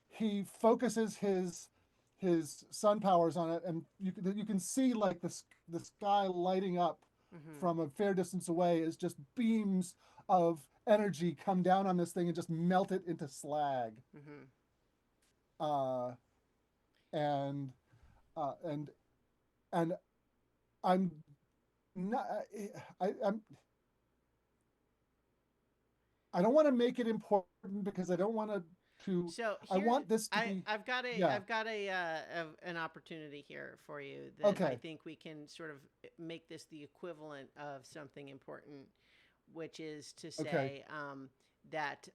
he focuses his sun powers on it, and you can see like the sky lighting up from a fair distance away as just beams of energy come down on this thing and just melt it into slag. And I'm not. I don't want to make it important because I don't want to. So I want this to be. I've got an opportunity here for you that I think we can sort of make this the equivalent of something important, which is to say that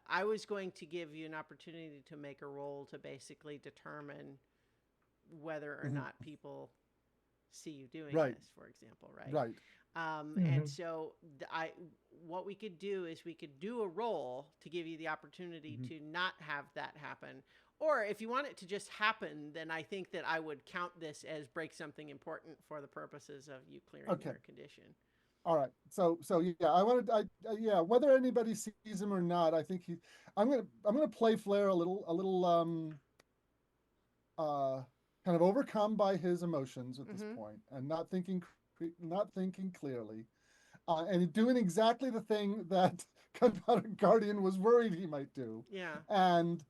I was going to give you an opportunity to make a roll to basically determine whether or not people see you doing this, for example, right? And so what we could do is we could do a roll to give you the opportunity to not have that happen. Or if you want it to just happen, then I think that I would count this as break something important for the purposes of you clearing your condition. All right. So yeah, whether anybody sees him or not, I think I'm gonna play Flair a little kind of overcome by his emotions at this point and not thinking clearly. And doing exactly the thing that Gunpowder Guardian was worried he might do. Yeah. And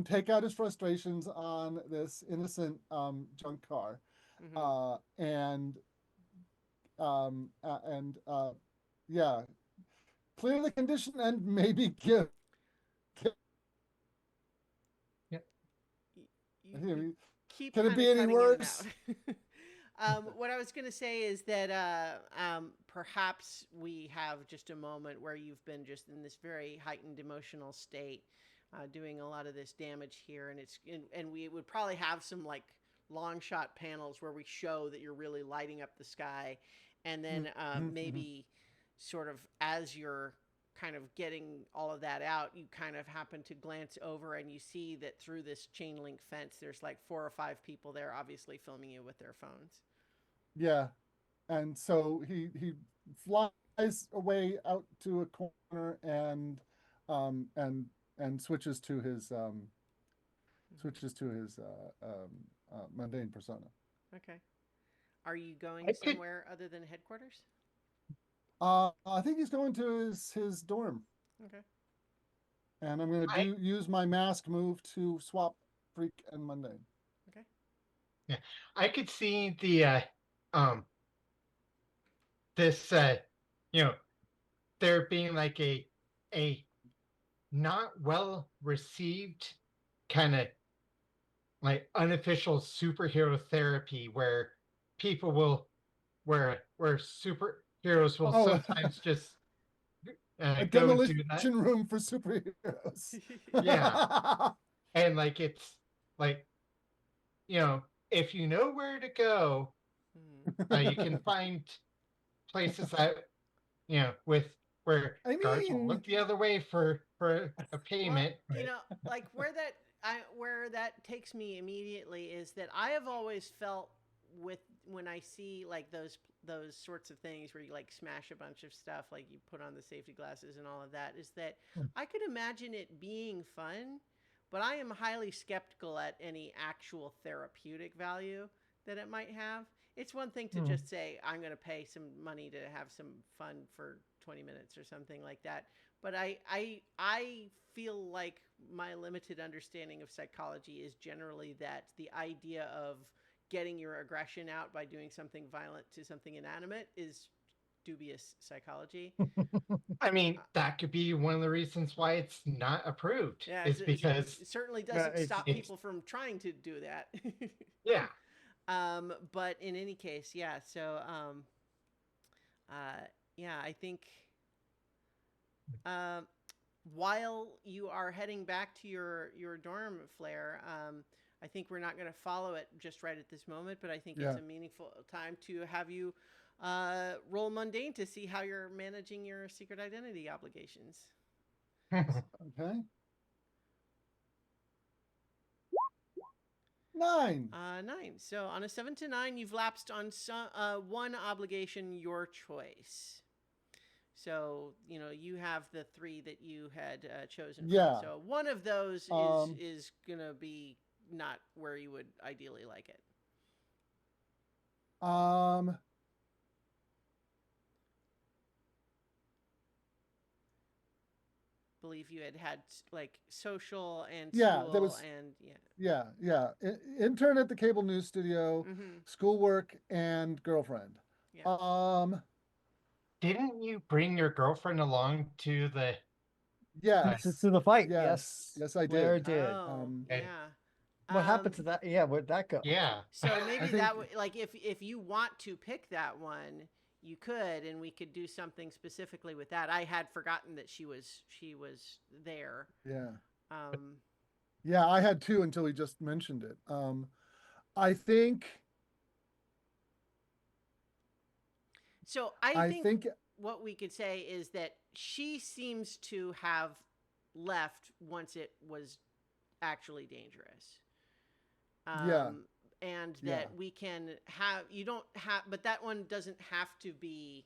take out his frustrations on this innocent junk car. Clear the condition and maybe give. you keep Can it kind be of any cutting in and worse? out. What I was going to say is that perhaps we have just a moment where you've been just in this very heightened emotional state, doing a lot of this damage here, and we would probably have some like long shot panels where we show that you're really lighting up the sky, and then maybe sort of as you're kind of getting all of that out, you kind of happen to glance over and you see that through this chain link fence, there's like 4 or 5 people there, obviously filming you with their phones. Yeah. And so he flies away out to a corner and switches to his mundane persona. Okay. Are you going I could somewhere other than headquarters? I think he's going to his dorm, Okay. and I'm going I to use my mask move to swap freak and mundane. Okay. yeah, I could see the um this you know there being like a not well received kind of like unofficial superhero therapy where people will where superheroes will Oh, sometimes just a go and demolition do that. room for superheroes. Yeah, and like it's like if you know where to go, you can find places that with where I guards will mean, look the other way for a Well, payment. Right? like where that takes me immediately is that I have always felt with when I see like those sorts of things where you like smash a bunch of stuff, like you put on the safety glasses and all of that, is that I could imagine it being fun, but I am highly skeptical at any actual therapeutic value that it might have. It's one thing to just say I'm going to pay some money to have some fun for 20 minutes or something like that, but I feel like my limited understanding of psychology is generally that the idea of getting your aggression out by doing something violent to something inanimate is dubious psychology. I mean, that could be one of the reasons why it's not approved. Yeah, Is because it certainly doesn't it's stop people from trying to do that. yeah. But in any case, yeah. So, yeah, I think uh, while you are heading back to your dorm, Flair, I think we're not going to follow it just right at this moment, but I think it's a meaningful time to have you roll mundane to see how you're managing your secret identity obligations. okay. 9. 9. So on a 7 to 9, you've lapsed on one obligation, your choice. So, you have the 3 that you had chosen from. Yeah. So one of those is going to be not where you would ideally like it. Believe you had like social and school there was and intern at the cable news studio, schoolwork, and girlfriend. Didn't you bring your girlfriend along to the? Yes. To the fight. Yes, I did. Blair did. Oh, yeah. What happened to that? Yeah, where'd that go? Yeah. So maybe think- that would like if you want to pick that one, you could, and we could do something specifically with that. I had forgotten that she was there. Yeah. Um, Yeah, I had 2 until he just mentioned it. I think. so I think what we could say is that she seems to have left once it was actually dangerous. And that we can have, you don't have, but that one doesn't have to be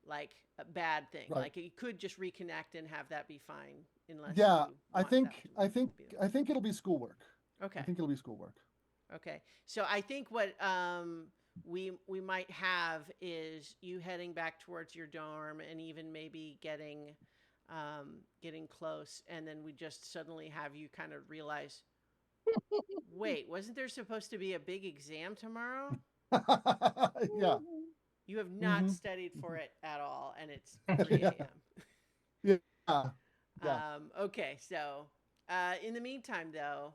like a bad thing. Right. Like you could just reconnect and have that be fine unless. Yeah, you I want think that to be the- I think it'll be schoolwork. Okay. I think it'll be schoolwork. Okay. So I think what we might have is you heading back towards your dorm and even maybe getting close, and then we just suddenly have you kind of realize, wait, wasn't there supposed to be a big exam tomorrow? Yeah. You have not studied for it at all, and it's 3 Yeah. a.m. Yeah. Okay, so in the meantime, though,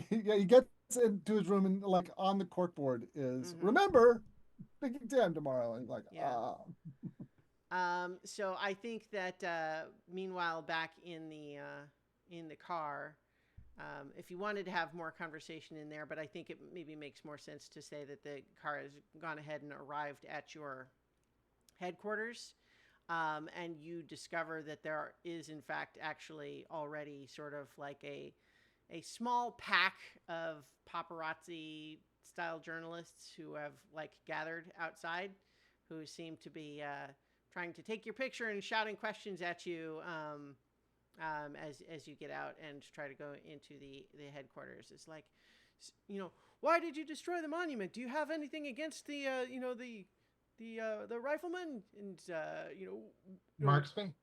He gets into his room and like on the corkboard is Mhm. remember big exam tomorrow, and like Yeah. So I think that meanwhile, back in the car, if you wanted to have more conversation in there, but I think it maybe makes more sense to say that the car has gone ahead and arrived at your headquarters, and you discover that there is in fact actually already sort of like a small pack of paparazzi style journalists who have like gathered outside, who seem to be trying to take your picture and shouting questions at you as you get out and try to go into the headquarters. It's like, why did you destroy the monument? Do you have anything against the the rifleman? And Marksman?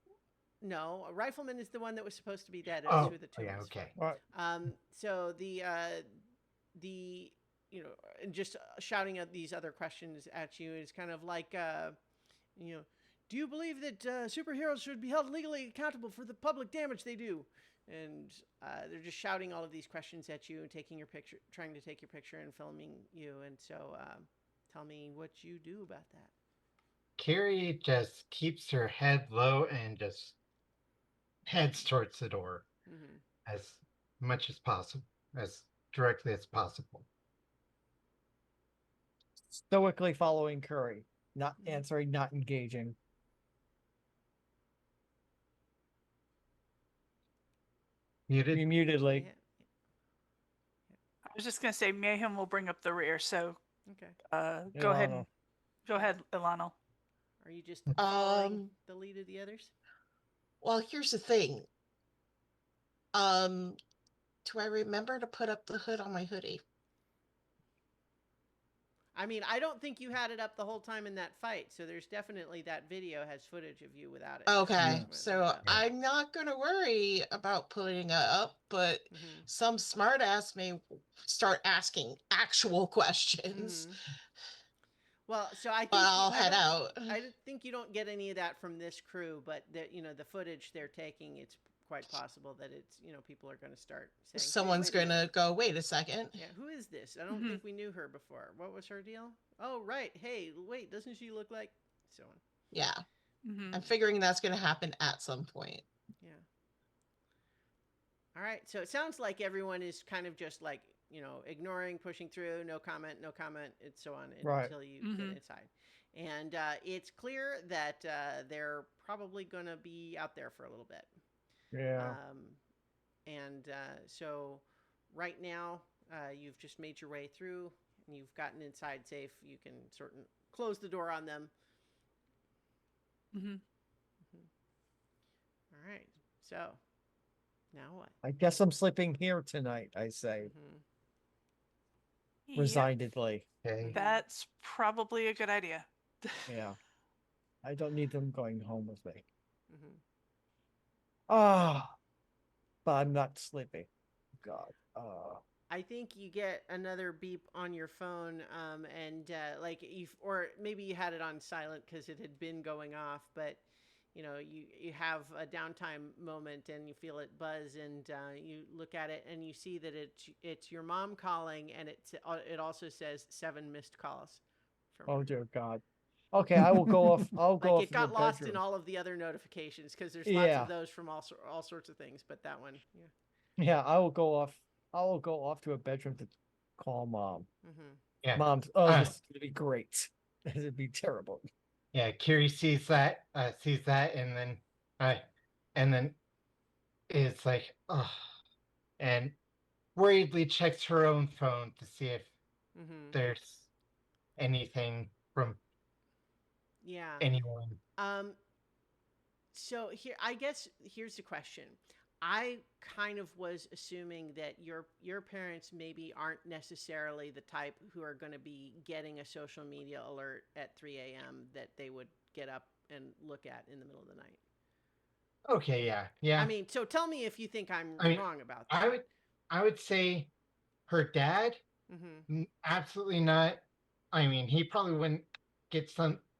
no, a rifleman is the one that was supposed to be dead. That's Oh, who the tomb yeah, is okay. for. Right. So the and just shouting at these other questions at you is kind of like do you believe that superheroes should be held legally accountable for the public damage they do? And they're just shouting all of these questions at you and taking your picture, trying to take your picture and filming you. And so, tell me what you do about that. Carrie just keeps her head low and just heads towards the door Mm-hmm. as much as possible, as directly as possible. Stoically following Curry, not answering, not engaging. Muted? Remutedly. Yeah. I was just gonna say Mayhem will bring up the rear, so Okay. go ahead Ilana. and go ahead, Ilana. Are you just following the lead of the others? Well, here's the thing. Do I remember to put up the hood on my hoodie? I mean, I don't think you had it up the whole time in that fight, so there's definitely that video has footage of you without it. Okay, Yeah. so I'm not gonna worry about putting it up, but some smartass may start asking actual questions. Well, so I think But I'll head out. I think you don't get any of that from this crew, but the footage they're taking, it's quite possible that it's people are going to start saying Someone's hey, gonna go, wait a second. Yeah, who is this? I don't think we knew her before. What was her deal? Oh, right. Hey, wait, doesn't she look like so on? Yeah. I'm figuring that's gonna happen at some point. Yeah. All right. So it sounds like everyone is kind of just like, ignoring, pushing through, no comment, and so on until you get inside. And it's clear that they're probably going to be out there for a little bit. Yeah. And so right now, you've just made your way through and you've gotten inside safe. You can sort of close the door on them. All right. So now what? I guess I'm sleeping here tonight, I say. Resignedly. Okay. That's probably a good idea. Yeah. I don't need them going home with me. Ah. But I'm not sleeping. God. I think you get another beep on your phone, and or maybe you had it on silent because it had been going off, but you have a downtime moment and you feel it buzz, and you look at it and you see that it's your mom calling, and it also says 7 missed calls. Oh dear God. Okay, I will go off. I'll go off. It got lost in all of the other notifications because there's lots of those from all sorts of things, but that one, yeah, I will go off. I will go off to a bedroom to call Mom. Yeah. Mom's. Oh, this is gonna be great. This would be terrible. Yeah, Kiri sees that, and then it's like, oh, and worriedly checks her own phone to see if there's anything from anyone. So I guess here's the question. I kind of was assuming that your parents maybe aren't necessarily the type who are going to be getting a social media alert at 3 a.m. that they would get up and look at in the middle of the night. Okay, yeah. I mean, so tell me if you think I'm wrong about that. I would say her dad, absolutely not. I mean, he probably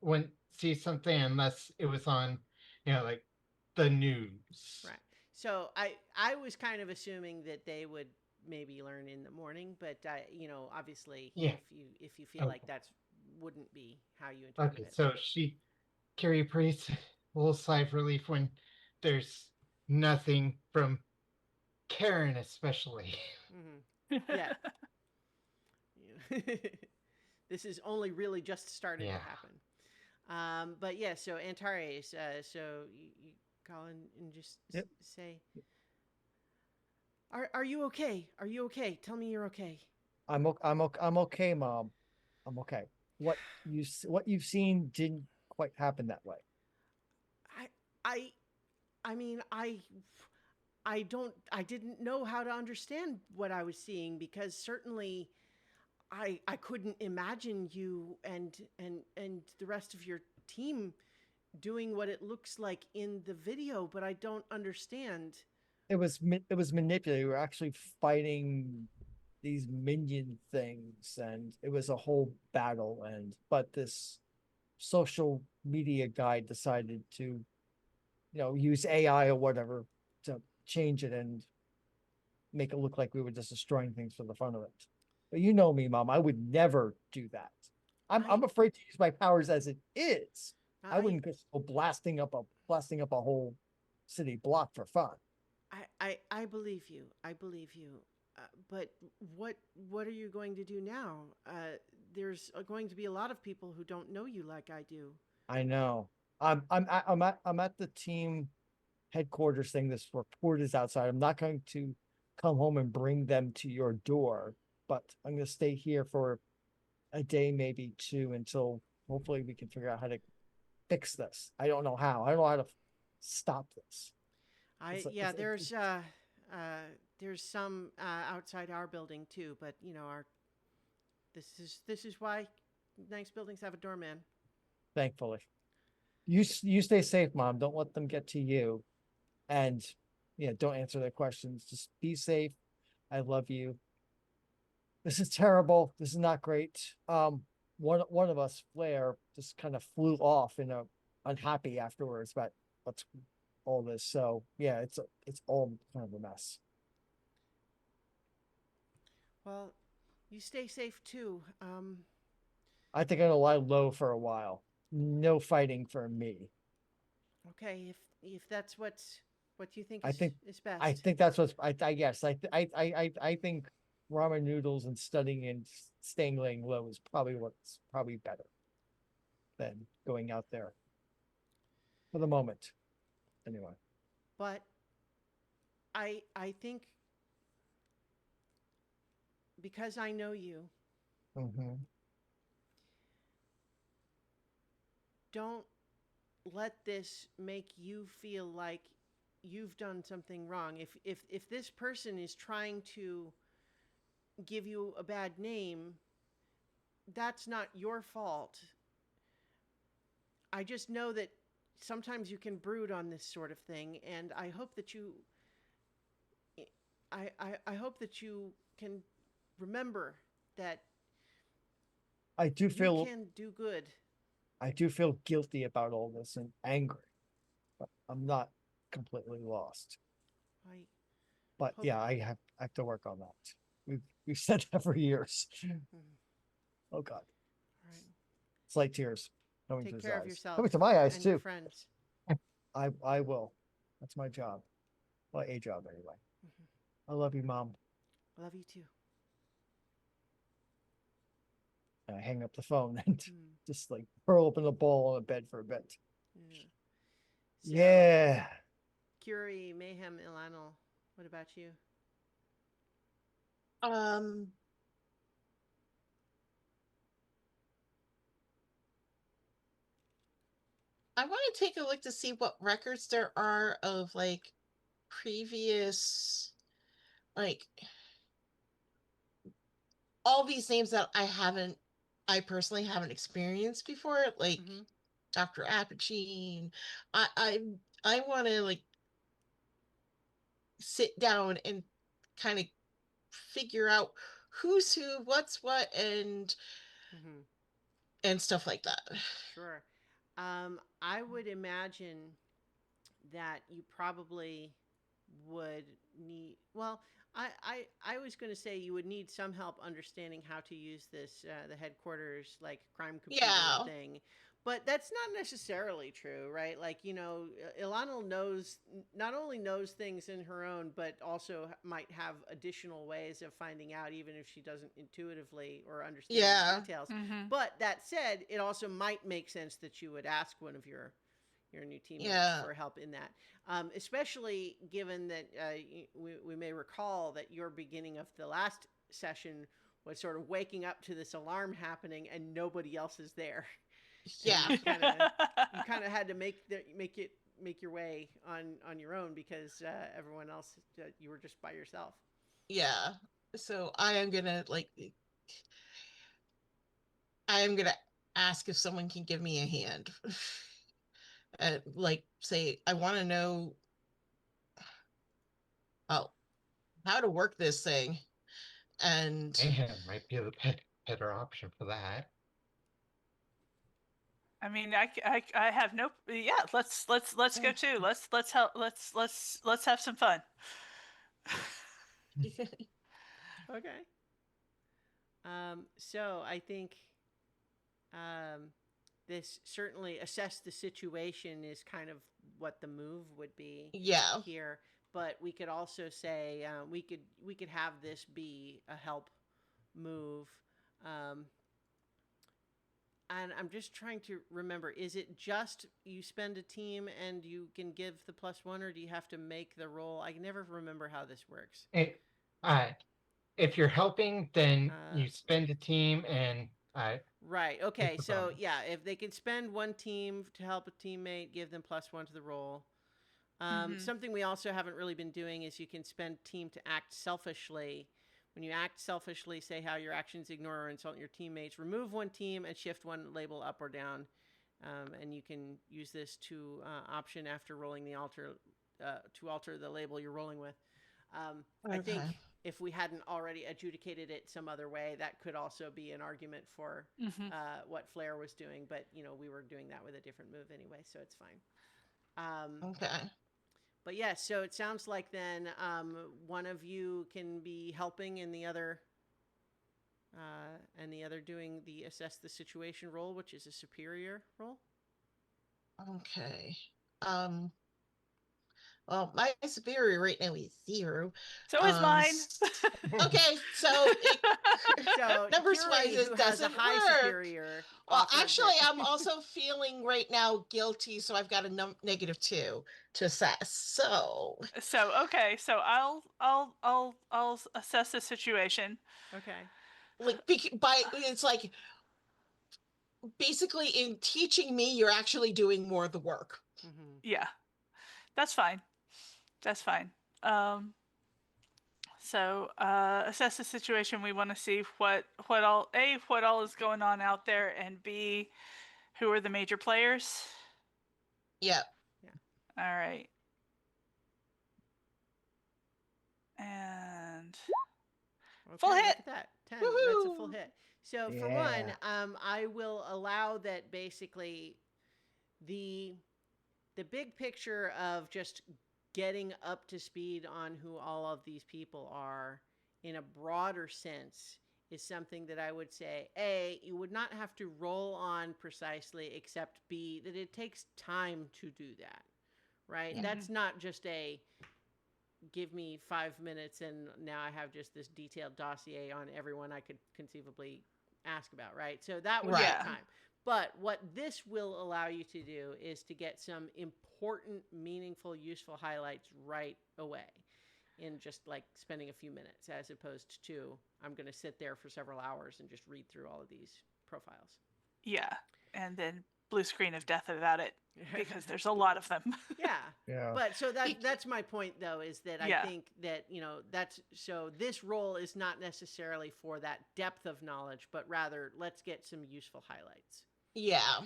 wouldn't see something unless it was on, like the news. Right. So I was kind of assuming that they would maybe learn in the morning. But obviously, Yeah. if you feel Oh, like that's wouldn't be how you interpret okay. it. So Carrie breathes a little sigh of relief when there's nothing from Karen, especially. Yeah. This is only really just started to Yeah. happen. But yeah, so Antares, so you call and just Yep. say, are you okay? Are you okay? Tell me you're okay. I'm okay, Mom. I'm okay. What you've seen didn't quite happen that way. I I I mean I didn't know how to understand what I was seeing because certainly I couldn't imagine you and the rest of your team doing what it looks like in the video, but I don't understand. It was manipulated. We were actually fighting these minion things, and it was a whole battle. And but this social media guy decided to, use AI or whatever to change it and make it look like we were just destroying things for the fun of it. But you know me, Mom. I would never do that. I I'm afraid to use my powers as it is. I I wouldn't just go blasting up a whole city block for fun. I believe you. I believe you. But what are you going to do now? There's going to be a lot of people who don't know you like I do. I know. I'm at the team headquarters thing. This report is outside. I'm not going to come home and bring them to your door, but I'm going to stay here for a day, maybe two, until hopefully we can figure out how to fix this. I don't know how. I don't know how to stop this. I It's, yeah, it's, there's some outside our building too, but our this is why nice buildings have a doorman. thankfully. You stay safe, Mom. Don't let them get to you, and yeah, don't answer their questions. Just be safe. I love you. This is terrible. This is not great. One of us, Flair, just kind of flew off in a unhappy afterwards about what's all this. So yeah, it's all kind of a mess. Well, you stay safe too. I think I'm gonna lie low for a while. No fighting for me. Okay, if that's what you think I think is best. I think that's what's I guess I think ramen noodles and studying and staying laying low is probably what's probably better than going out there for the moment. Anyway. But I think because I know you, Mm-hmm. don't let this make you feel like you've done something wrong. If this person is trying to give you a bad name, that's not your fault. I just know that sometimes you can brood on this sort of thing, and I hope that I hope that you can remember that I do you feel can do good. I do feel guilty about all this and angry, but I'm not completely lost. I But hope. yeah, I have to work on that. We've said that for years. Mhm. Oh God, All right. it's like tears coming to Take his care of eyes, yourself coming to my eyes and your too. friends. I will. That's my job. Well, a job anyway. Mhm. I love you, Mom. I love you too. And I hang up the phone and Mm, just like curl up in a ball on the bed for a bit. yeah. So, Yeah. Curie, Mayhem, Ilano, what about you? Um, I want to take a look to see what records there are of like previous, like all these names that I personally haven't experienced before, like Mm-hmm. Dr. Apogee. I I I want to like sit down and kind of figure out who's who, what's what, Mm-hmm. and stuff like that. Sure. I would imagine that you probably would need. Well, I was going to say you would need some help understanding how to use this the headquarters like crime computer Yeah. thing, but that's not necessarily true, right? Like Ilana knows not only knows things in her own, but also might have additional ways of finding out, even if she doesn't intuitively or understand the Yeah. details. Mm-hmm. But that said, it also might make sense that you would ask one of your new teammates Yeah. for help in that. Especially given that we may recall that your beginning of the last session was sort of waking up to this alarm happening and nobody else is there. And Yeah. you kind of had to make your way on your own because everyone else you were just by yourself. Yeah. So I am gonna ask if someone can give me a hand. Say I want to know oh how to work this thing, and Mayhem might be the better option for that. I mean, I have no. Yeah, let's go too. Let's help. Let's have some fun. Okay. So I think this certainly assess the situation is kind of what the move would be yeah. here. But we could also say we could have this be a help move. And I'm just trying to remember, is it just you spend a team and you can give the +1, or do you have to make the roll? I never remember how this works. If you're helping, then Uh, you spend a team and Right. Okay. take the So bonus. yeah, if they can spend one team to help a teammate, give them +1 to the roll. Mhm. Something we also haven't really been doing is you can spend team to act selfishly. When you act selfishly, say how your actions ignore or insult your teammates. Remove one team and shift one label up or down. And you can use this to option after rolling the to alter the label you're rolling with. I think Okay. if we hadn't already adjudicated it some other way, that could also be an argument for Mhm. what Flair was doing. But we were doing that with a different move anyway, so it's fine. Okay. But yes, so it sounds like then one of you can be helping, and the other doing the assess the situation roll, which is a superior roll. Okay. Well, my superior right now is 0. So is mine. Okay, so So numbers Curie, wise, it who has a doesn't high work. superior, Well, offered actually, that- I'm also feeling right now guilty, so I've got a -2 to assess. So Okay, so I'll assess the situation. okay. it's like basically in teaching me, you're actually doing more of the work. Mm-hmm. Yeah, that's fine. That's fine. So assess the situation. We want to see what all is going on out there, and B, who are the major players. Yeah. All right. And Okay, full look hit. at that. 10. That's a full Woohoo! hit. So for one, Yeah. I will allow that basically the big picture of just getting up to speed on who all of these people are in a broader sense is something that I would say A, you would not have to roll on precisely, except B, that it takes time to do that, right? Yeah. That's not just a give me 5 minutes and now I have just this detailed dossier on everyone I could conceivably ask about, right? So that would Right. take time. But what this will allow you to do is to get some important, meaningful, useful highlights right away in just like spending a few minutes, as opposed to I'm going to sit there for several hours and just read through all of these profiles. Yeah, and then blue screen of death about it because there's a lot of them. Yeah. Yeah. But so that's my point though, is that I Yeah. think that, that's so this role is not necessarily for that depth of knowledge, but rather let's get some useful highlights. Yeah.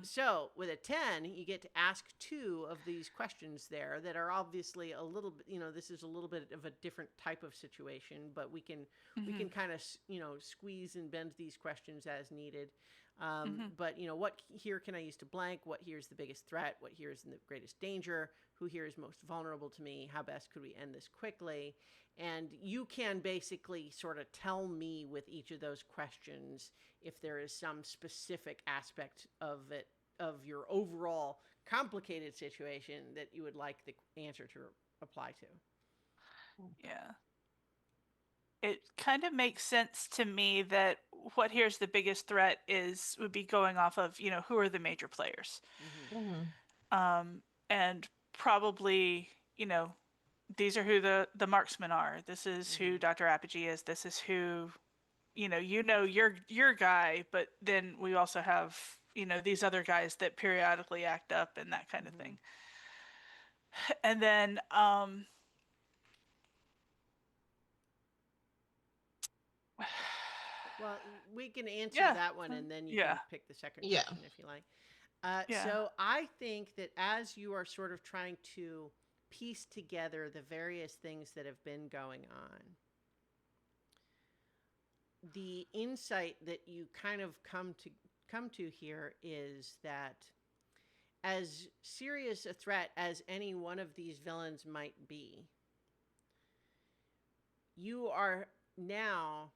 So with a 10, you get to ask 2 of these questions there that are obviously a little bit, this is a little bit of a different type of situation, but we can kind of, squeeze and bend these questions as needed. But what here can I use to blank? What here is the biggest threat? What here is the greatest danger? who here is most vulnerable to me? How best could we end this quickly? And you can basically sort of tell me with each of those questions if there is some specific aspect of it, of your overall complicated situation, that you would like the answer to apply to. Yeah. It kind of makes sense to me that what here's the biggest threat would be going off of, who are the major players. And probably, these are who the marksmen are. This is who Dr. Apogee is. This is who, your guy, but then we also have, these other guys that periodically act up and that kind of thing. And then, well, we can answer Yeah. that one, and then you Yeah. can pick the second Yeah. question if you like. Yeah. So I think that as you are sort of trying to piece together the various things that have been going on, the insight that you kind of come to here is that as serious a threat as any one of these villains might be, you are now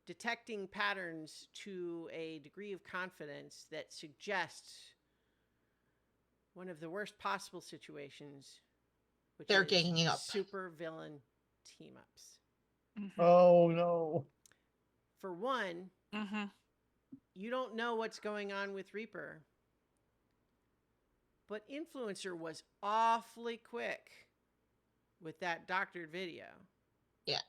detecting patterns to a degree of confidence that suggests one of the worst possible situations, which They're is ganging up. super villain team ups. Oh no. For one, you don't know what's going on with Reaper, but Influencer was awfully quick with that doctored video. Yeah.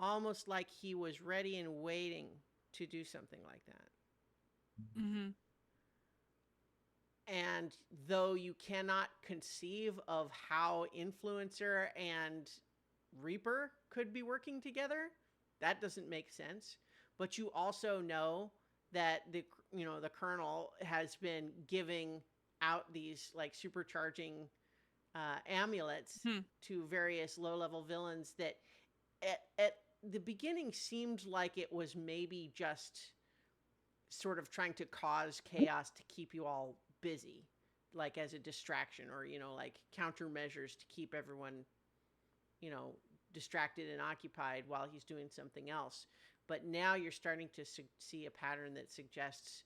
Almost like he was ready and waiting to do something like that. And though you cannot conceive of how Influencer and Reaper could be working together, that doesn't make sense. But you also know that the Colonel has been giving out these like supercharging amulets to various low-level villains that at the beginning seemed like it was maybe just sort of trying to cause chaos to keep you all busy, like as a distraction, or like countermeasures to keep everyone distracted and occupied while he's doing something else. But now you're starting to see a pattern that suggests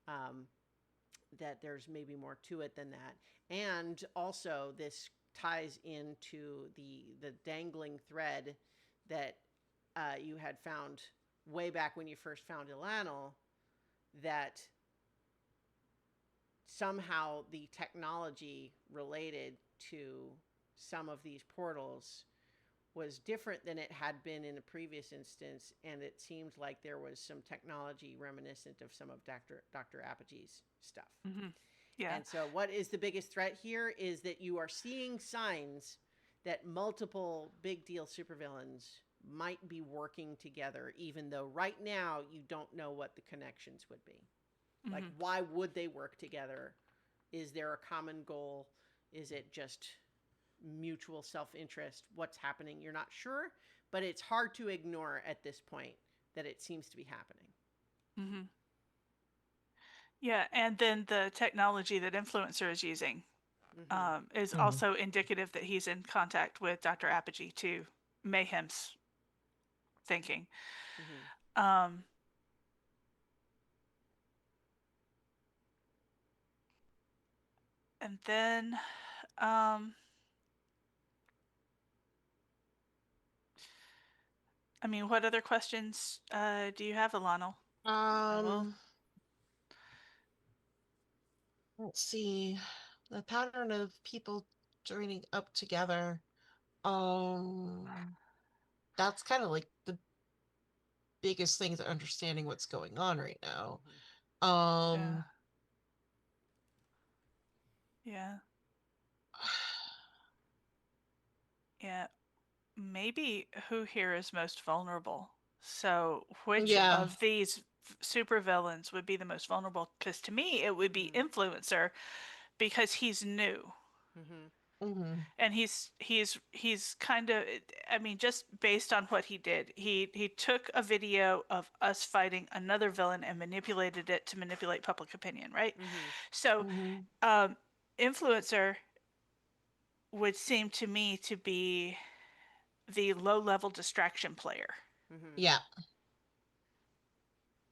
that there's maybe more to it than that. And also this ties into the dangling thread that you had found way back when you first found Ilanil, that somehow the technology related to some of these portals was different than it had been in the previous instance, and it seemed like there was some technology reminiscent of some of Dr. Apogee's stuff. Yeah. And so what is the biggest threat here is that you are seeing signs that multiple big deal supervillains might be working together, even though right now you don't know what the connections would be. Like, why would they work together? Is there a common goal? Is it just mutual self-interest? What's happening? You're not sure, but it's hard to ignore at this point that it seems to be happening. Yeah, and then the technology that Influencer is using is also indicative that he's in contact with Dr. Apogee to Mayhem's thinking. And then I mean, what other questions do you have, Ilanil? Let's see. The pattern of people joining up together. That's kind of like the biggest thing to understanding what's going on right now. Yeah. Yeah. Maybe who here is most vulnerable? So which of these supervillains would be the most vulnerable? Because to me, it would be Influencer, because he's new. And he's kind of, I mean, just based on what he did, he took a video of us fighting another villain and manipulated it to manipulate public opinion, right? So Influencer would seem to me to be the low-level distraction player. Mhm. Yeah.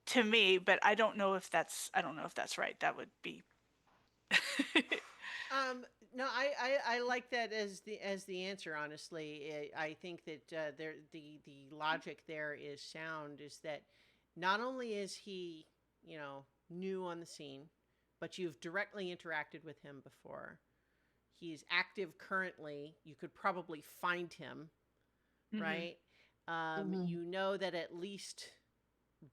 To me, but I don't know if that's right. That would be No, I like that as the answer. Honestly, I think that the logic there is sound. Is that not only is he new on the scene, but you've directly interacted with him before. He's active currently. You could probably find him, Mhm. right? Mhm. You know that at least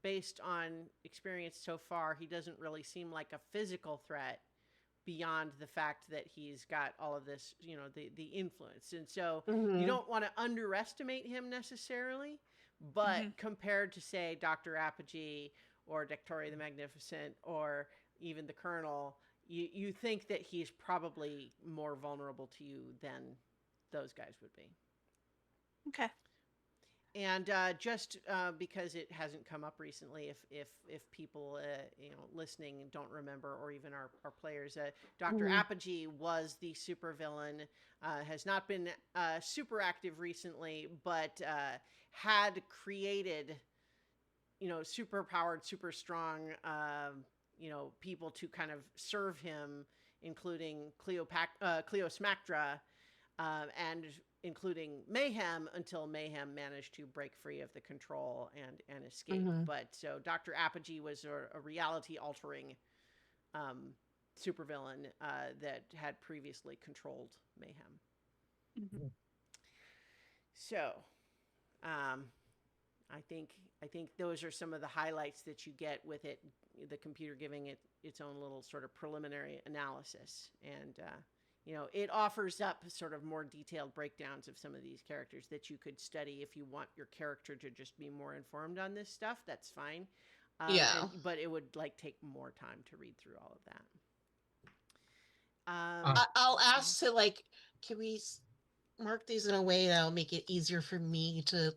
based on experience so far, he doesn't really seem like a physical threat beyond the fact that he's got all of this, the influence. And so you Mhm. don't want to underestimate him necessarily, but Mhm. compared to, say, Dr. Apogee or Victoria the Magnificent or even the Colonel, you think that he's probably more vulnerable to you than those guys would be. Okay. And just because it hasn't come up recently, if people listening don't remember, or even our players, Dr. Mhm. Apogee was the supervillain. Has not been super active recently, but had created super powered, super strong people to kind of serve him, including Cleo Smactra, and including Mayhem, until Mayhem managed to break free of the control and escape. Mhm. But so Dr. Apogee was a reality altering supervillain that had previously controlled Mayhem. Mhm. So um, I think those are some of the highlights that you get with it. The computer giving it its own little sort of preliminary analysis, and it offers up sort of more detailed breakdowns of some of these characters that you could study if you want your character to just be more informed on this stuff. That's fine. Yeah. But it would take more time to read through all of that. I'll ask to can we mark these in a way that'll make it easier for me to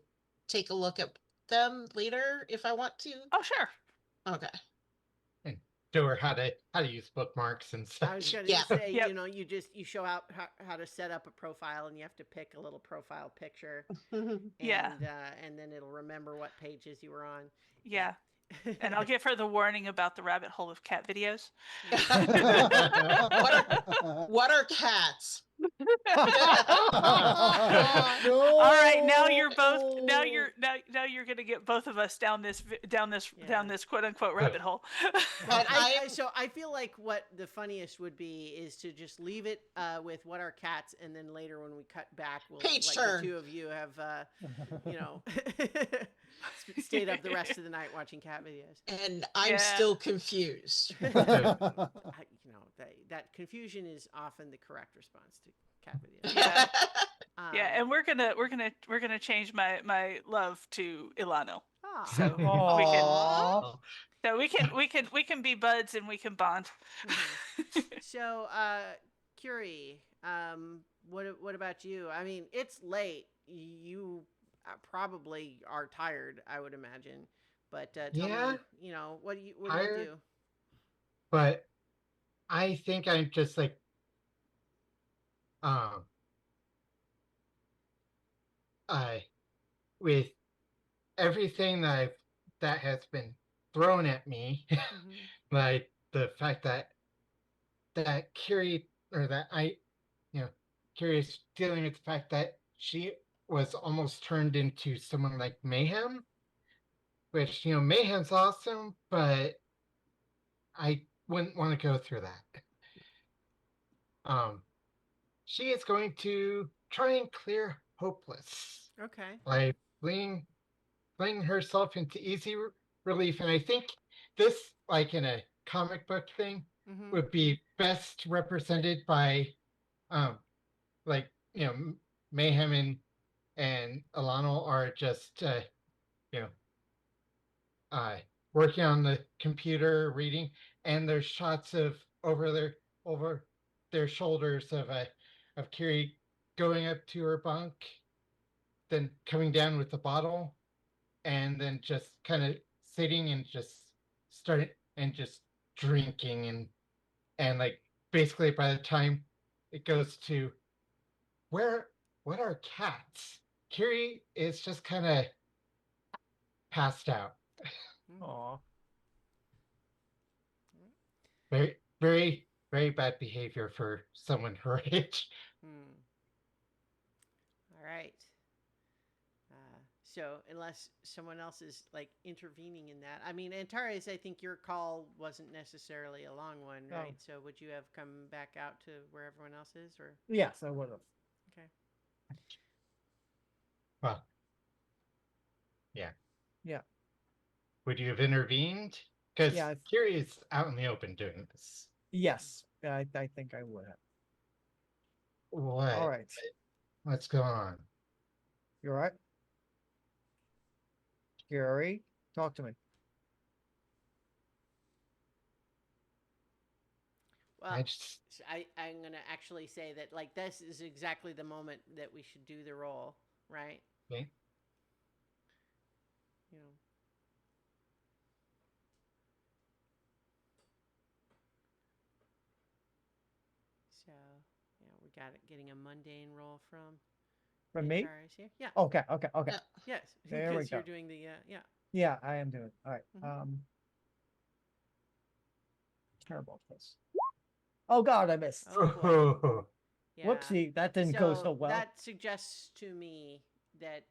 take a look at them later if I want to? Oh, sure. Okay. And show her how to use bookmarks and such. I was going to Yeah. say, Yep. you show out how to set up a profile, and you have to pick a little profile picture, Yeah. and then it'll remember what pages you were on. Yeah. And I'll give her the warning about the rabbit hole of cat videos. What are cats? No. All right, now you're gonna get both of us down this quote unquote rabbit hole. So I feel like what the funniest would be is to just leave it with what are cats, and then later when we cut back, we'll the two of you have stayed up the rest of the night watching cat videos. And I'm still confused. That confusion is often the correct response to cat videos. Yeah. Yeah, and we're gonna change my love to Ilano. So we can be buds and we can bond. So Curie, what about you? I mean, it's late. You probably are tired, I would imagine. But tell me, what do you do? But I think I'm just with everything that has been thrown at me, like the fact that Curie, or that Curie is dealing with the fact that she was almost turned into someone like Mayhem, which Mayhem's awesome, but I wouldn't want to go through that. She is going to try and clear Hopeless. Okay. By fling herself into easy relief. And I think this, like in a comic book thing, would be best represented by Mayhem and Alano are just working on the computer, reading, and there's shots of over their shoulders of Kiri going up to her bunk, then coming down with the bottle, and then just kind of sitting and just starting and just drinking, and like basically by the time it goes to what are cats? Kiri is just kind of passed out. Aw. Very, very, very bad behavior for someone her age. All right. So unless someone else is like intervening in that, I mean, Antares, I think your call wasn't necessarily a long one, No. right? So would you have come back out to where everyone else is, or Yes, I would have. okay? Well, yeah. Yeah. Would you have intervened? Because Yeah, Kiri is out in the open doing this. Yes, I think I would have. What? All right. What's going on? You all right? Gary, talk to me. Well, I just I'm gonna actually say that like this is exactly the moment that we should do the roll, right? okay. You know. So yeah, we got it. Getting a mundane roll from me? Antares here. Yeah. Okay. Yeah. Yes. There we Because you're go. doing the yeah. Yeah, I am doing it. All right. Mhm. Terrible at this. Oh God, I missed. Oh boy. Yeah. Whoopsie, that didn't go so well. That suggests to me that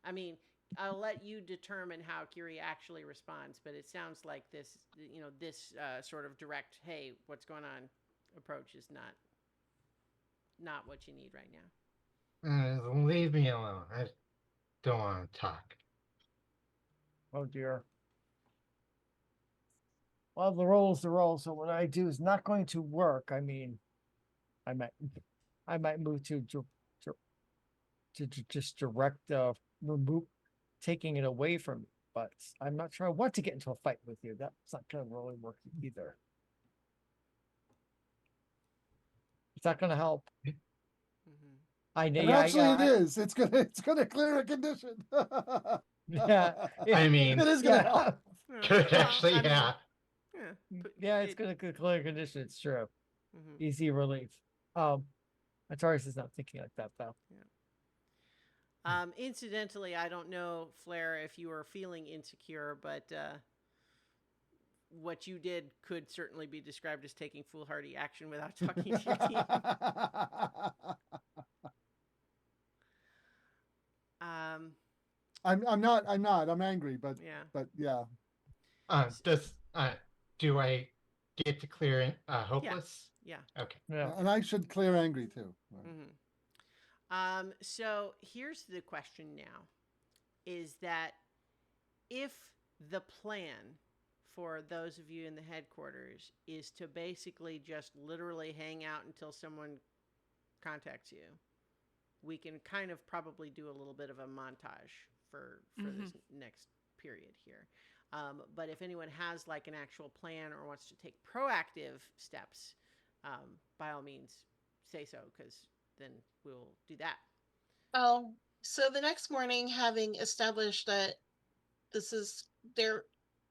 I mean, I'll let you determine how Kiri actually responds, but it sounds like this, you know, this sort of direct, hey, what's going on approach is not what you need right now. Leave me alone. I don't want to talk. Oh dear. Well, the roll's the roll. So what I do is not going to work. I mean, I might move to just direct remove taking it away from me. But I'm not sure I want to get into a fight with you. That's not going to really work either. It's not going to help. Mm-hmm. I know. And actually, it is. It's gonna clear a condition. Yeah. I mean, it is gonna Yeah. help. Could actually, I mean, yeah. Yeah, it's going to clear condition. It's true. Mhm. Easy relief. Ataris is not thinking like that though. Incidentally, I don't know, Flair, if you are feeling insecure, but what you did could certainly be described as taking foolhardy action without talking to your team. I'm not. I'm angry, but Yeah. but yeah. Do I get to clear hopeless? Yeah. Okay. Yeah. And I should clear angry too. Mm-hmm. So here's the question now: is that if the plan for those of you in the headquarters is to basically just literally hang out until someone contacts you, we can kind of probably do a little bit of a montage for this next period here. But if anyone has like an actual plan or wants to take proactive steps, by all means say so, because then we'll do that. Oh, so the next morning, having established that they're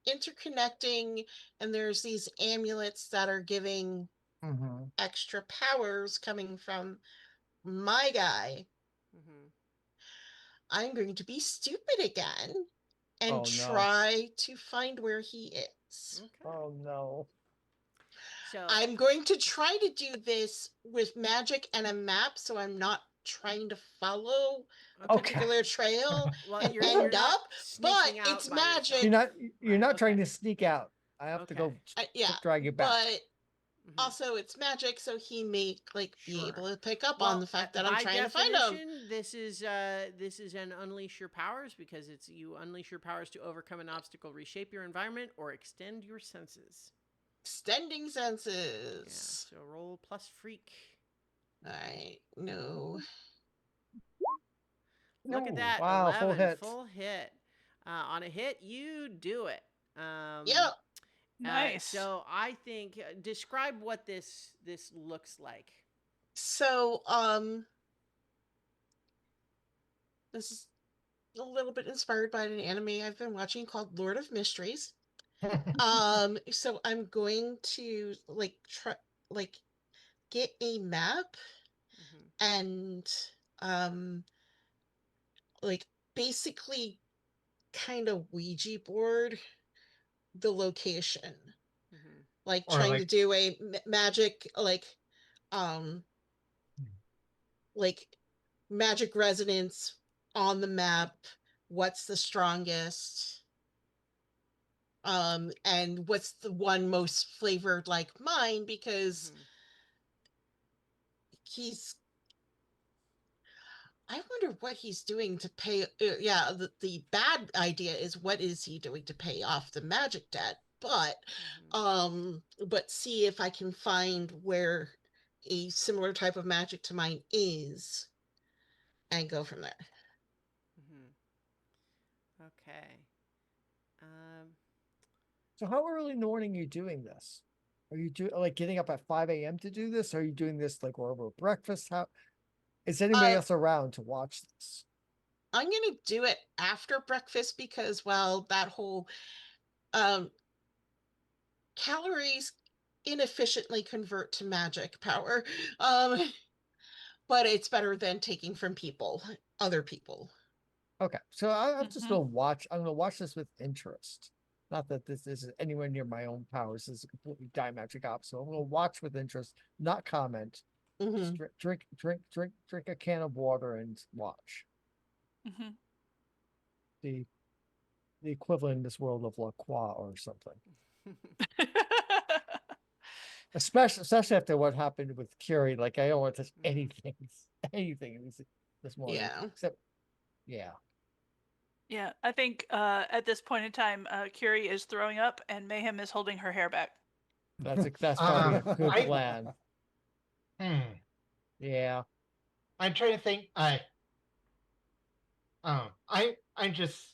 interconnecting and there's these amulets that are giving extra powers coming from my guy, I'm going to be stupid again and try to find where he is. Okay. Oh no. So I'm going to try to do this with magic and a map, so I'm not trying to follow a particular trail and end up, but it's magic. You're not trying to sneak out. I have to go drag you back. But also it's magic, so he may be able to pick up on the fact that I'm trying to find him. This is an unleash your powers, because it's you unleash your powers to overcome an obstacle, reshape your environment, or extend your senses. Extending senses. Yeah, so roll plus freak. Alright, no. Look at that. Wow, 11, full hit. On a hit, you do it. Yep. Nice. So I think describe what this looks like. So this is a little bit inspired by an anime I've been watching called Lord of Mysteries. So I'm going to try get a map and um like basically kind of Ouija board the location, Mhm. like Or trying to like, do a magic um like magic resonance on the map. What's the strongest? And what's the one most flavored like mine? Because Mhm. he's I wonder what he's doing to pay. Yeah, the bad idea is what is he doing to pay off the magic debt? But see if I can find where a similar type of magic to mine is, and go from there. Mhm. Okay. Um. So how early in the morning are you doing this? Are you like getting up at 5 a.m. to do this? Are you doing this like over breakfast? How is anybody Uh, else around to watch this? I'm gonna do it after breakfast because, well, that whole um calories inefficiently convert to magic power. Um, but it's better than taking from other people. Okay, so I'm just gonna watch. I'm gonna watch this with interest. Not that this is anywhere near my own powers. This is a completely diametric opposite. So I'm gonna watch with interest, not comment. Just Hmm. drink a can of water and watch. Mm-hmm. The the equivalent in this world of La Croix or something. Especially after what happened with Curie. Like I don't want to touch anything, anything this morning. Yeah. Except, yeah. Yeah, I think at this point in time, Curie is throwing up and Mayhem is holding her hair back. That's probably a good I plan. hmm, Yeah. I'm trying to think. I just,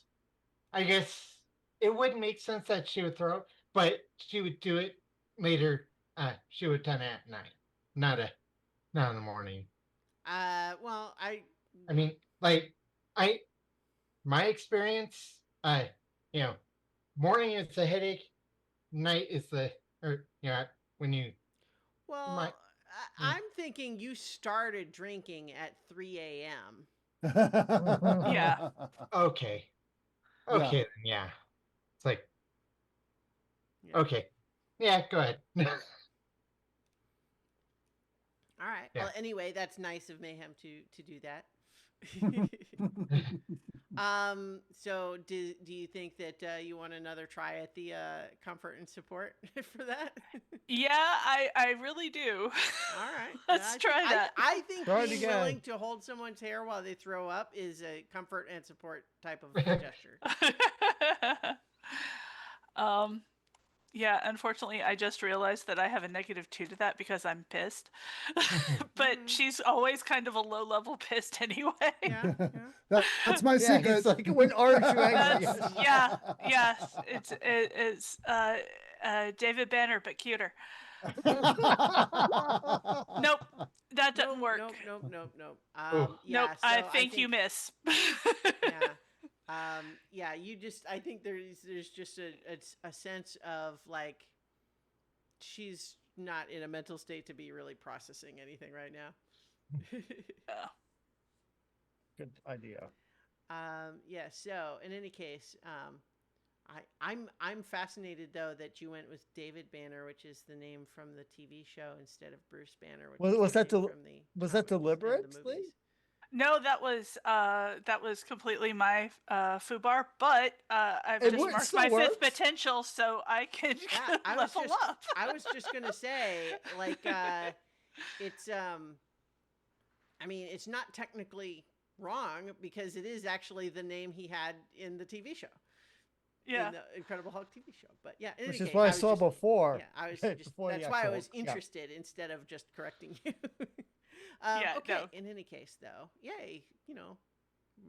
I guess it would make sense that she would throw, but she would do it later. She would done it at night, not a, not in the morning. Well, I mean, like, I my experience, you know, morning is the headache, night is the, or when you my well, I'm thinking you started drinking at 3 a.m. Yeah. okay, Yeah. okay, then yeah, it's like Yeah. okay, yeah, go ahead. All right. Yeah. Well, anyway, that's nice of Mayhem to do that. So do you think that you want another try at the comfort and support for that? Yeah, I really do. All right. Let's try that. I think Try it being again. willing to hold someone's hair while they throw up is a comfort and support type of gesture. um yeah, unfortunately I just realized that I have a -2 to that because I'm pissed. But Mhm. she's always kind of a low level pissed anyway. Yeah. Yeah. That's my Yeah, secret. it's like when aren't you angry? That's yeah, yes. It's David Banner but cuter. Nope, that doesn't Nope. work. Nope. Nope. Nope. Nope. Oh, Yeah. Nope, I So I think you think. miss. Yeah. Yeah. You just. I think there's just a sense of like she's not in a mental state to be really processing anything right now. Yeah. Good idea. Yeah. So in any case, I'm fascinated though that you went with David Banner, which is the name from the TV show, instead of Bruce Banner, which is Was the that name from the was that comics and the deliberate, Lee? movies. No, that was completely my foobar, but I've It just it marked still my fifth works. potential so I can Yeah, level up. I was just gonna say like it's I mean it's not technically wrong because it is actually the name he had in the TV show. Yeah. In the Incredible Hulk TV show. But yeah, in Which any is case, what I was saw just, before. yeah, I was just before the that's why I actual- was yeah. interested instead of just correcting you. Yeah, okay. no. In any case, though, yay,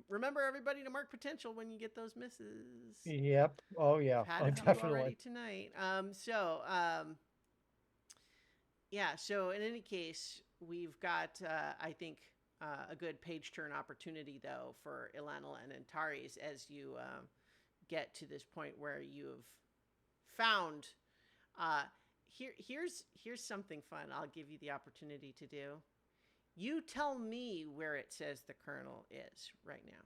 remember everybody to mark potential when you get those misses. Yep. Oh yeah. I've had Oh a few definitely. already tonight. Yeah. So in any case, we've got I think a good page turn opportunity though for Ilanil and Antares as you get to this point where you have found here's something fun I'll give you the opportunity to do. You tell me where it says the colonel is right now.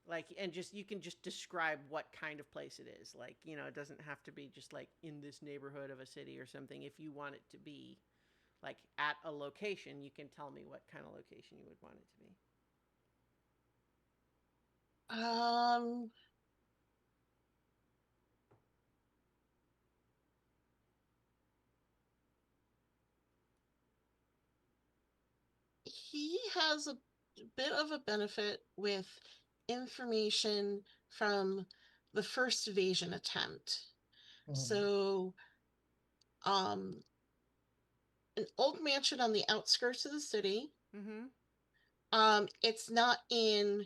Like, and just, you can just describe what kind of place it is. Like, it doesn't have to be just like in this neighborhood of a city or something. If you want it to be like at a location, you can tell me what kind of location you would want it to be. He has a bit of a benefit with information from the first evasion attempt. So, an old mansion on the outskirts of the city. Mm-hmm. It's not in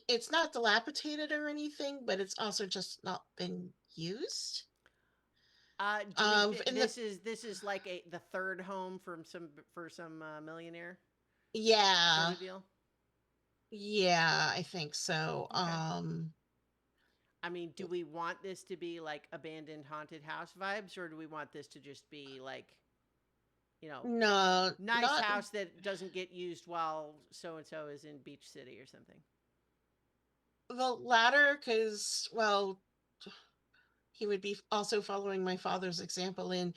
it's not dilapidated or anything, but it's also just not been used. Do we in this is like the third home from some millionaire yeah, sort of deal? yeah, I think so. Okay. I mean, do we want this to be like abandoned haunted house vibes, or do we want this to just be like, no, nice not house that doesn't get used while so and so is in Beach City or something? the latter, because, well, he would be also following my father's example in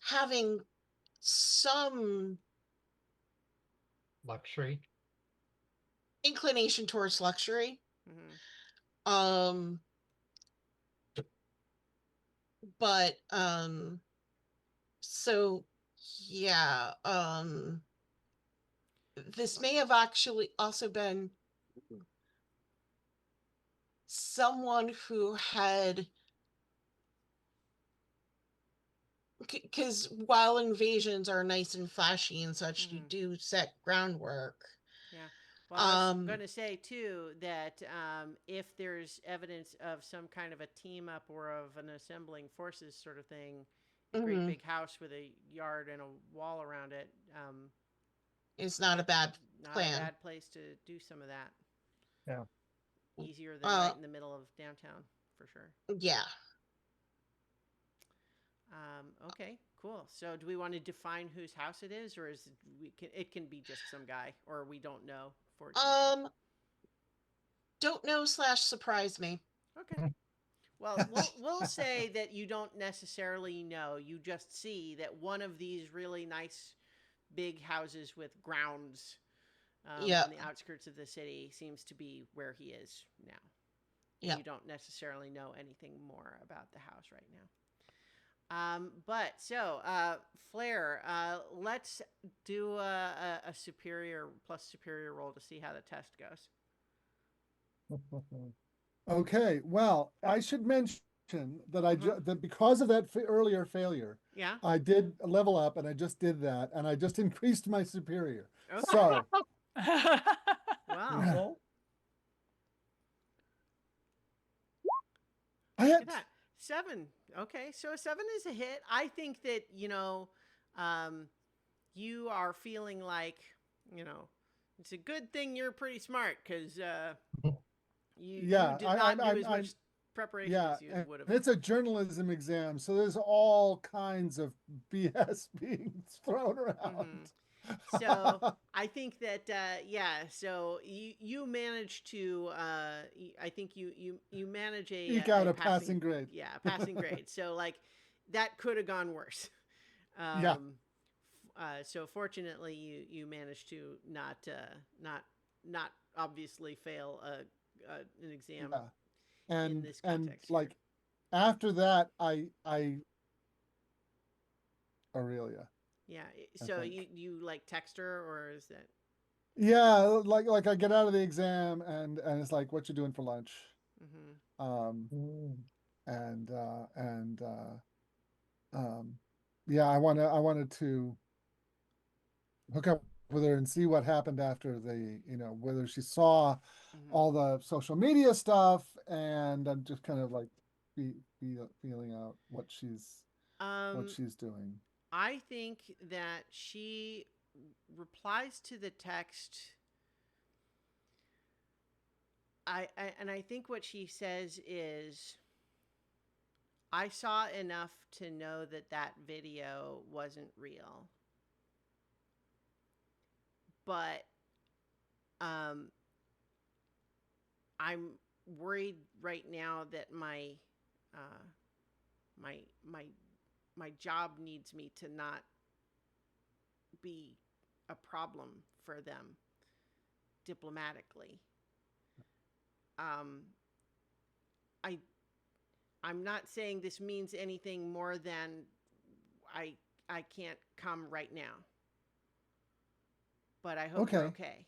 having some Luxury. inclination towards luxury. Mm-hmm. But so yeah, this may have actually also been someone who had, because while invasions are nice and flashy and such, you Mm-hmm. do set groundwork. Yeah. Well, I was going to say, too, that if there's evidence of some kind of a team up or of an assembling forces sort of thing, a great big house with a yard and a wall around it, it's not a bad not plan. a bad place to do some of that. Yeah. Easier than right in the middle of downtown, for sure. Yeah. Okay, cool. So do we want to define whose house it is, or it can be just some guy, or we don't know, fortunately? Don't know / surprise me. Okay. Well, we'll say that you don't necessarily know. You just see that one of these really nice big houses with grounds on the outskirts of the city seems to be where he is now. And you don't necessarily know anything more about the house right now. Flair, let's do a superior plus superior roll to see how the test goes. Okay, well, I should mention that that because of that earlier failure, Yeah, I did level up, and I just did that, and I just increased my superior. Okay. So, wow. I Look had at that. 7. Okay, so a 7 is a hit. I think that, you are feeling like, it's a good thing you're pretty smart, because you did not do as much preparation as you would have. It's a journalism exam, so there's all kinds of BS being thrown around. So I think that so you manage to I think you manage eke out a passing grade. Yeah, passing grade. So like that could have gone worse. So fortunately you managed to not obviously fail an exam. Yeah. In this context, and like after that I Aurelia. Yeah. So you like text her, or is that? Yeah, like I get out of the exam and it's like, what you doing for lunch? Yeah, I wanted to hook up with her and see what happened after whether she saw all the social media stuff, and I'm just kind of like feeling out what she's doing. I think that she replies to the text. I think what she says is, I saw enough to know that that video wasn't real. But um, I'm worried right now that uh, my my my job needs me to not be a problem for them diplomatically. Um, I I'm not saying this means anything more than I I can't come right now, but I hope you're Okay. okay.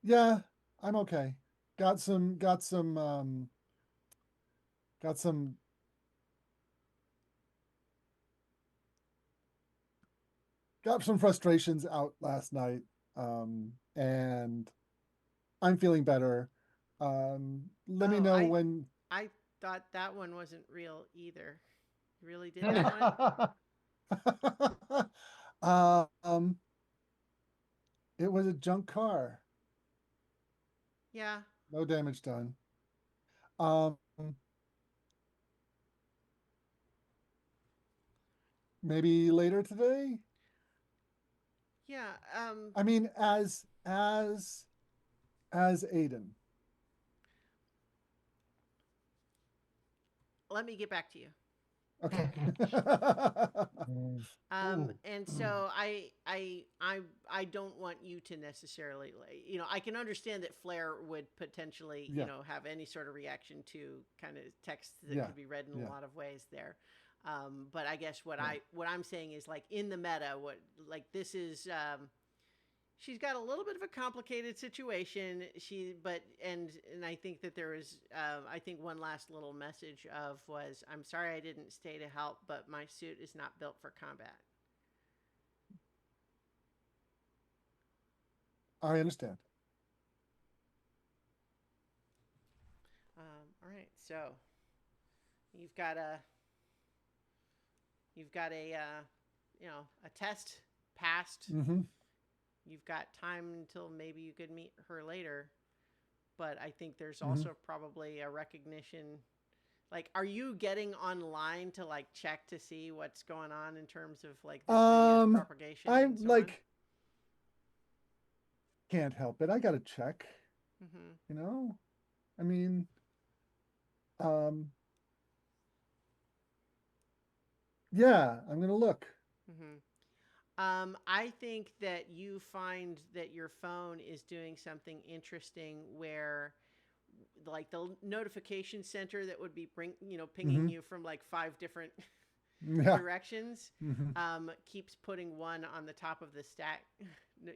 Yeah, I'm okay. Got some got some got some got some frustrations out last night. And I'm feeling better. Let me Oh, know I when. I thought that one wasn't real either. You really did that one? um, it was a junk car. Yeah. No damage done. Um, maybe later today. Yeah. I mean, as Aiden. Let me get back to you. Okay. Ooh. And so I don't want you to necessarily, I can understand that Flair would potentially, Yeah. have any sort of reaction to kind of texts that Yeah. could be read in Yeah. a lot of ways there. But I guess what Right. I'm saying is, like, in the meta, what, like, this is, she's got a little bit of a complicated situation. And I think that there was, I think one last little message was, I'm sorry I didn't stay to help, but my suit is not built for combat. I understand. All right, so you've got a you've got a test passed. Mm-hmm. You've got time until maybe you could meet her later, but I think there's Mm-hmm. also probably a recognition. Like, are you getting online to, like, check to see what's going on in terms of, like, this video's propagation I'm and so like, can't help it. I gotta check. on? Mm-hmm. You know, I mean, um, yeah, I'm gonna look. Mm-hmm. I think that you find that your phone is doing something interesting where, like, the notification center that would be pinging Mm-hmm. you from like 5 different Yeah. directions, Mm-hmm. keeps putting one on the top of the stack,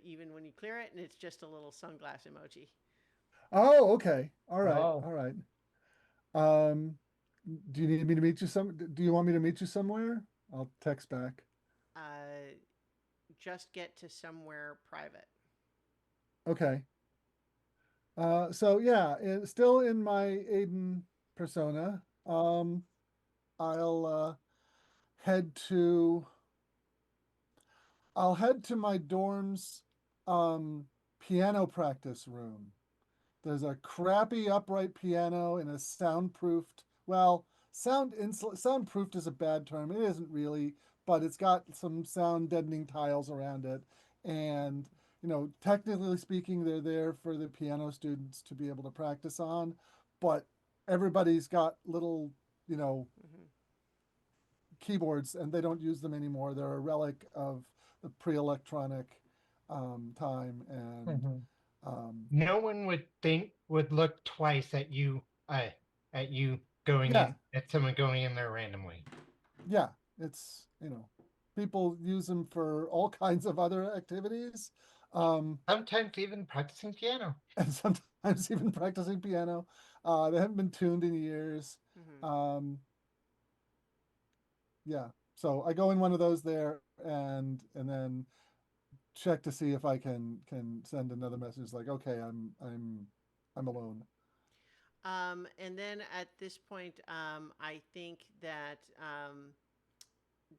even when you clear it, and it's just a little sunglass emoji. Oh, okay. All right. Oh. All right. Um, do you need me to meet you do you want me to meet you somewhere? I'll text back. Uh, just get to somewhere private. Okay. So yeah, still in my Aiden persona. I'll head to I'll head to my dorm's um piano practice room. There's a crappy upright piano in a soundproofed, well, soundproofed is a bad term. It isn't really, but it's got some sound deadening tiles around it. And, technically speaking, they're there for the piano students to be able to practice on, but everybody's got little, you know, Mm-hmm. keyboards and they don't use them anymore. They're a relic of the pre-electronic time. And Mhm. No one would look twice at you going yeah, in at someone going in there randomly. yeah, it's, people use them for all kinds of other activities. Sometimes even practicing piano. And sometimes even practicing piano. They haven't been tuned in years. Mm-hmm. Yeah. So I go in one of those there and then check to see if I can send another message like, okay, I'm alone. And then at this point, I think that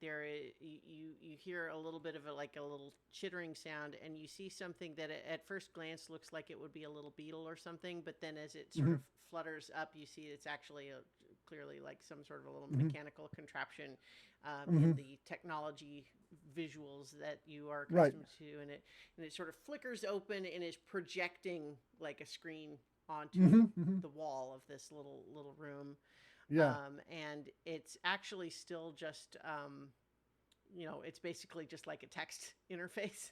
you hear a little bit of like a little chittering sound, and you see something that at first glance looks like it would be a little beetle or something, but then as it sort Mhm. of flutters up, you see it's actually clearly like some sort of a little Mhm. mechanical contraption in Mhm. the technology visuals that you are Right. accustomed to, and it sort of flickers open and is projecting like a screen onto Mhm. the wall of this little room. Yeah. And it's actually still just it's basically just like a text interface.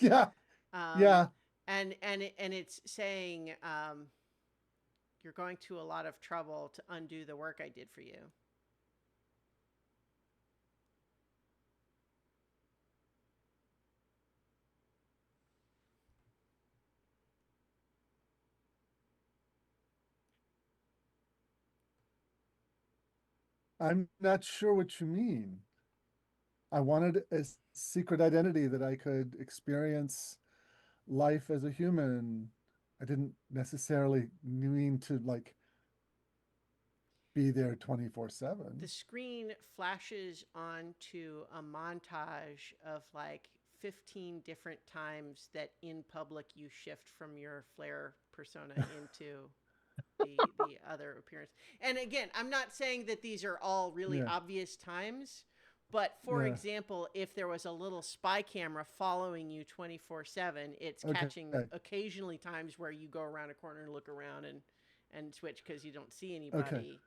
Yeah. um, Yeah. and it's saying you're going to a lot of trouble to undo the work I did for you. I'm not sure what you mean. I wanted a secret identity that I could experience life as a human. I didn't necessarily mean to like be there 24/7. The screen flashes onto a montage of like 15 different times that in public you shift from your flare persona into the other appearance. And again, I'm not saying that these are all really Yeah. obvious times, but for Yeah. example, if there was a little spy camera following you 24/7, it's Okay. catching occasionally times where you go around a corner and look around and switch because you don't see anybody.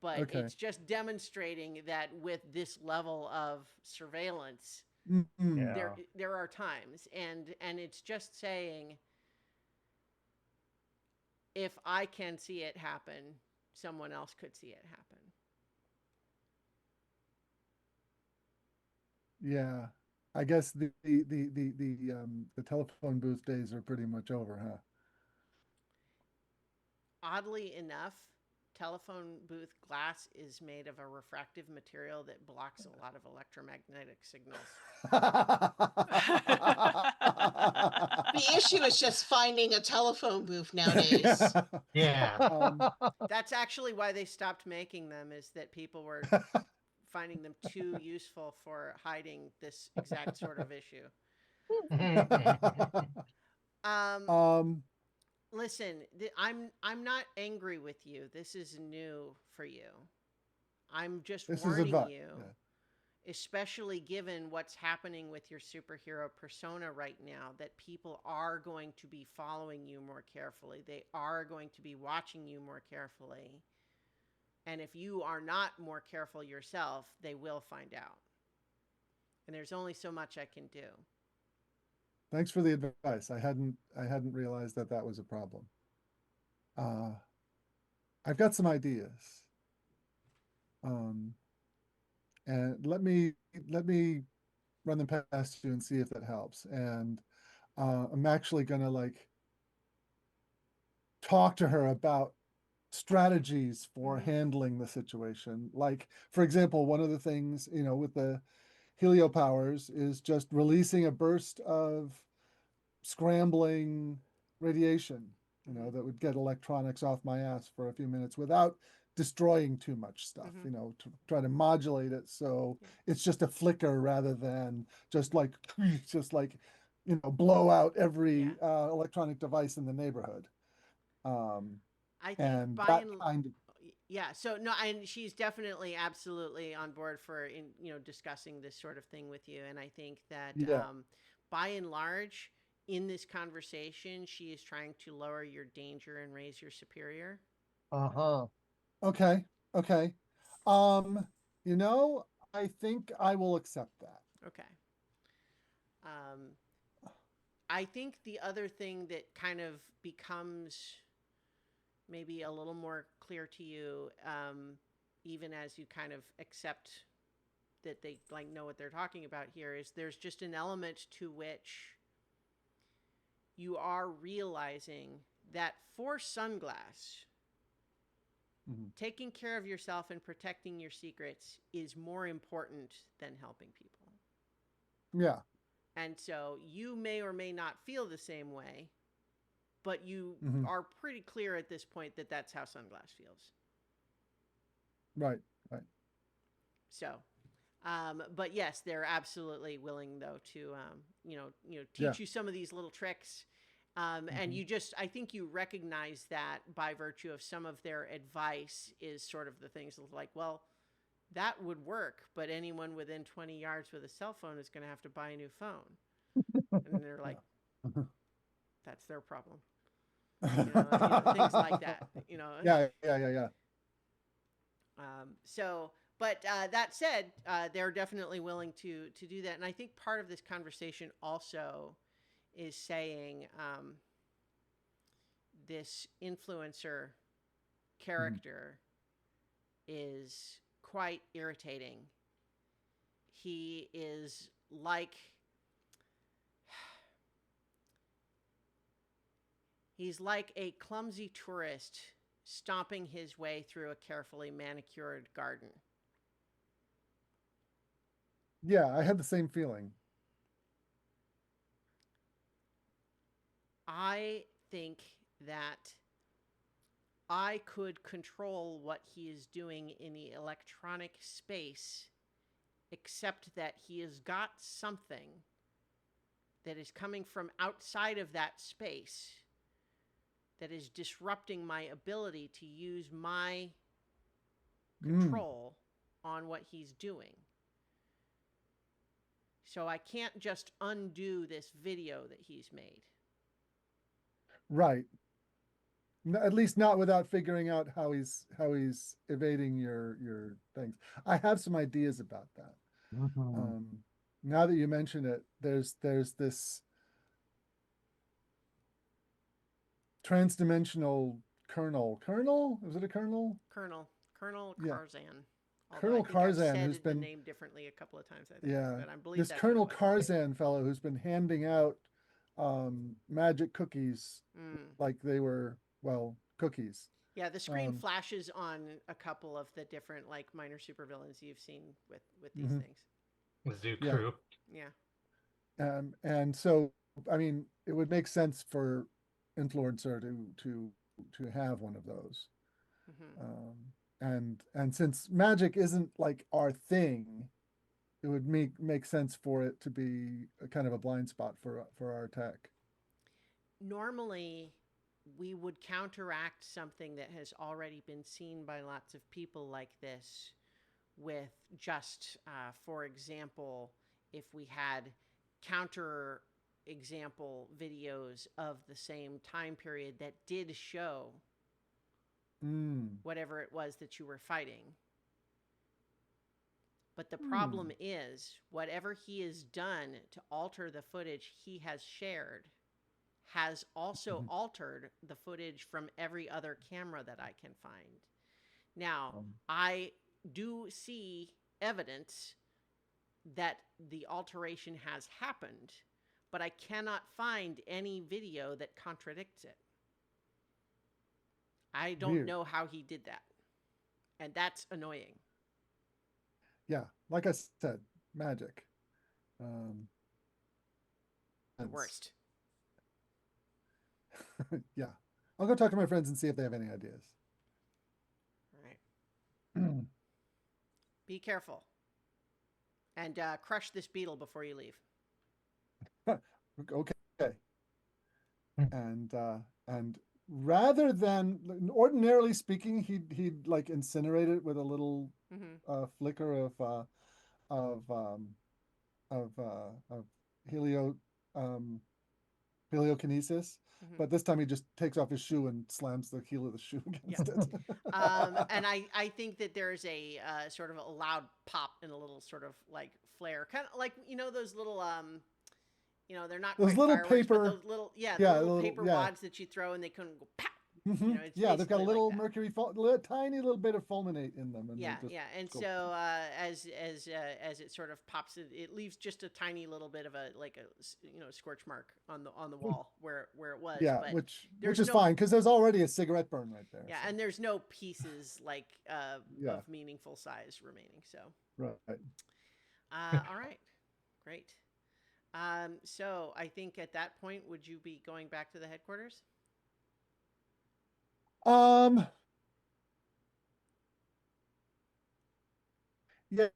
But Okay. it's just demonstrating that with this level of surveillance, Mhm. there are times, and it's just saying, if I can see it happen, someone else could see it happen. Yeah. I guess the telephone booth days are pretty much over, huh? Oddly enough, telephone booth glass is made of a refractive material that blocks a lot of electromagnetic signals. The issue is just finding a telephone booth nowadays. Yeah. That's actually why they stopped making them, is that people were finding them too useful for hiding this exact sort of issue. Um, um, listen, I'm not angry with you. This is new for you. I'm just this is warning advice. you, Yeah. especially given what's happening with your superhero persona right now, that people are going to be following you more carefully. They are going to be watching you more carefully. And if you are not more careful yourself, they will find out. And there's only so much I can do. Thanks for the advice. I hadn't realized that that was a problem. I've got some ideas. Um, and let me run them past you and see if that helps. And I'm actually gonna like talk to her about strategies for handling the situation. Like, for example, one of the things, with the helio powers is just releasing a burst of scrambling radiation, that would get electronics off my ass for a few minutes without destroying too much stuff, to try to modulate it so it's just a flicker rather than just like blow out every electronic device in the neighborhood. I think And by that and kind of yeah, so no, and she's definitely absolutely on board for discussing this sort of thing with you, and I think that yeah. by and large in this conversation she is trying to lower your danger and raise your superior. Okay. Okay. Um, I think I will accept that. Okay. I think the other thing that kind of becomes maybe a little more clear to you, even as you kind of accept that they like know what they're talking about here, is there's just an element to which you are realizing that for Sunglass, taking care of yourself and protecting your secrets is more important than helping people. Yeah. And so you may or may not feel the same way, but you are pretty clear at this point that that's how Sunglass feels. Right. Right. So, but yes, they're absolutely willing though to, teach Yeah. you some of these little tricks. And Mhm. I think you recognize that by virtue of some of their advice is sort of the things like, well, that would work, but anyone within 20 yards with a cell phone is going to have to buy a new phone. And they're like, Yeah. that's their problem. Things like that, Yeah, yeah, yeah, yeah. So, but that said, they're definitely willing to do that. And I think part of this conversation also is saying this influencer Mhm. character is quite irritating. He is like he's like a clumsy tourist stomping his way through a carefully manicured garden. Yeah, I had the same feeling. I think that I could control what he is doing in the electronic space, except that he has got something that is coming from outside of that space that is disrupting my ability to use my Mm, control on what he's doing. So I can't just undo this video that he's made. right. At least not without figuring out how he's evading your things. I have some ideas about that. Um, now that you mention it, there's this transdimensional kernel. Kernel? Was it a kernel? Colonel Yeah. Karzan. Although I Colonel think I've Karzan, said who's the been, name differently a couple of times, I think, yeah, but I believe this that's what it Colonel was. Karzan fellow who's been handing out magic cookies Mm. like they were, well, cookies. Yeah, the screen Um, flashes on a couple of the different like minor supervillains you've seen with these mhm, things. The zoo yeah. crew. Yeah. And so, I mean, it would make sense for influencer to have one of those. Mm-hmm. And since magic isn't like our thing, it would make sense for it to be a kind of a blind spot for our tech. Normally, we would counteract something that has already been seen by lots of people like this with just, for example, if we had counter example videos of the same time period that did show Mm. whatever it was that you were fighting. But the problem Hmm. is, whatever he has done to alter the footage he has shared has also Mhm. altered the footage from every other camera that I can find. Now, Um, I do see evidence that the alteration has happened, but I cannot find any video that contradicts it. I don't Weird. know how he did that. And that's annoying. Yeah, like I said, magic. Um, The and worst. yeah, I'll go talk to my friends and see if they have any ideas. All right. Be careful. And crush this beetle before you leave. Okay. And rather than ordinarily speaking, he'd like incinerate it with a little Mm-hmm. flicker of um, of helio um, heliokinesis. Mm-hmm. But this time he just takes off his shoe and slams the heel of the shoe Yeah. against it. And I think that there's a sort of a loud pop and a little sort of like flare, kind of like those little they're not Those quite little fireworks, but paper, those little the yeah, little paper yeah. wads that you throw and they couldn't go pow. It's Yeah, they've got a basically like little that. mercury, tiny little bit of fulminate in them, and they Yeah, just yeah. And go. so as it sort of pops, it leaves just a tiny little bit of a scorch mark on the wall where it was, Yeah, but which there's is no fine because there's already a cigarette burn right there. yeah, So. and there's no pieces like Yeah, of meaningful size remaining. So right. all right, great. So I think at that point, would you be going back to the headquarters? Um, yeah,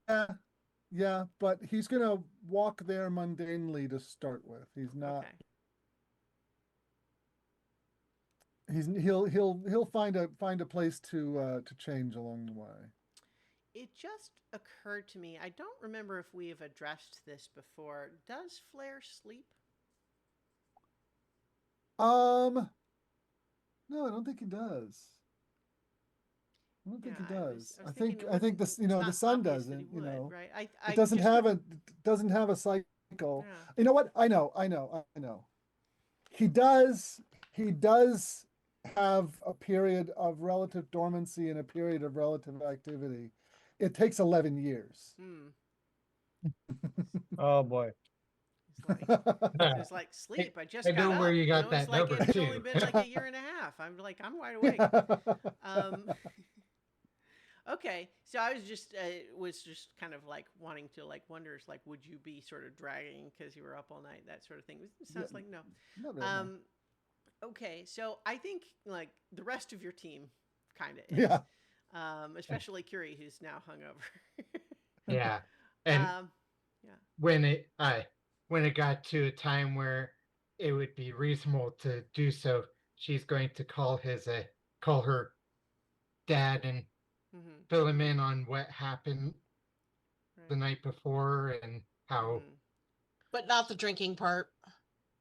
yeah, but he's gonna walk there mundanely to start with. He's not. Okay. He'll find a place to change along the way. It just occurred to me. I don't remember if we have addressed this before. Does Flair sleep? No, I don't think he does. I don't Yeah, think he I was. does. I was I thinking think it I think wouldn't. this It's the not sun obvious that he doesn't. would, right? It doesn't just have a cycle. Yeah. You know what? I know. He does have a period of relative dormancy and a period of relative activity. It takes 11 years. Oh boy. It's like I it's like sleep. I just got know where up. you got It's that like number it had only too. been like a year and a half. I'm wide awake. Um, okay, so I was just kind of like wanting to wonders like would you be sort of dragging because you were up all night, that sort of thing. It sounds Yeah, like no. not really, no. Okay, so I think like the rest of your team kind of is. Yeah. Especially Curie, who's now hungover. Yeah. And Yeah. when it got to a time where it would be reasonable to do so, she's going to call her dad and Mm-hmm. fill him in on what happened the Right. night before and how Mm-hmm. But not the drinking part.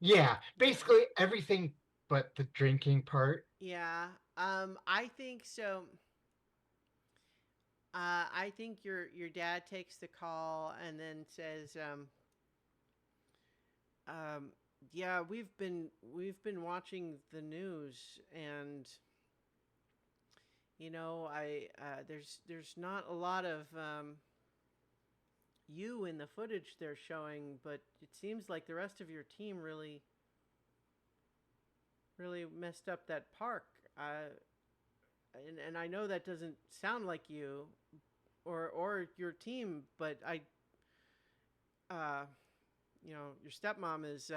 yeah, basically everything but the drinking part. Yeah. I think so. I think your dad takes the call and then says, um, yeah, we've been watching the news and I there's not a lot of you in the footage they're showing, but it seems like the rest of your team really messed up that park. And I know that doesn't sound like you or your team, but uh, your stepmom is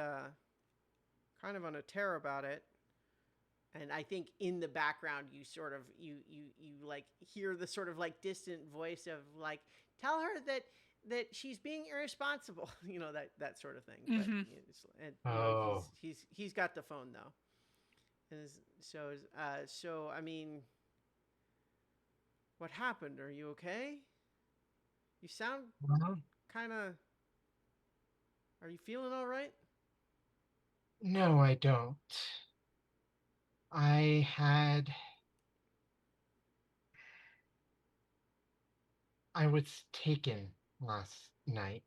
kind of on a tear about it. And I think in the background, you sort of you like hear the sort of like distant voice of like, tell her that she's being irresponsible, that sort of thing. But Mm-hmm. Oh. he's got the phone though, and so I mean, what happened? Are you okay? You sound Well, kind of. Are you feeling all right? no, I don't. I had I was taken last night.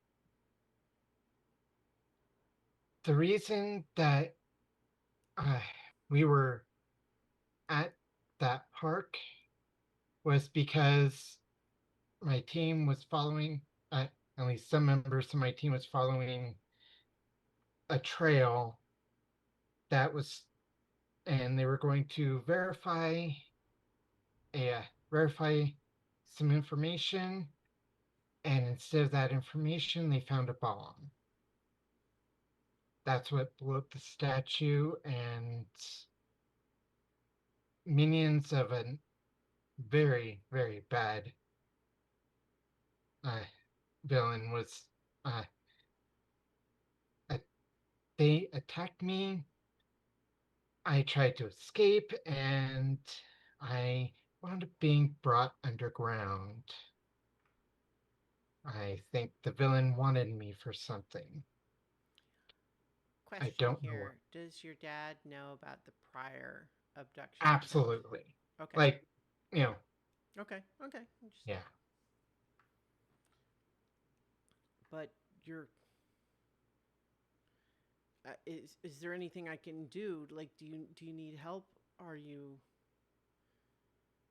The reason that uh, we were at that park was because my team was following, at least some members of my team was following a trail that was, and they were going to verify some information, and instead of that information, they found a bomb. That's what blew up the statue, and minions of a very, very bad uh, villain was uh, they attacked me. I tried to escape, and I wound up being brought underground. I think the villain wanted me for something. I Question don't know what. here. Does your dad know about the prior abduction attempt? Absolutely. Okay. Like, you know, Okay. Okay. Just, yeah. but you're. Is there anything I can do? Like, do you need help? Are you?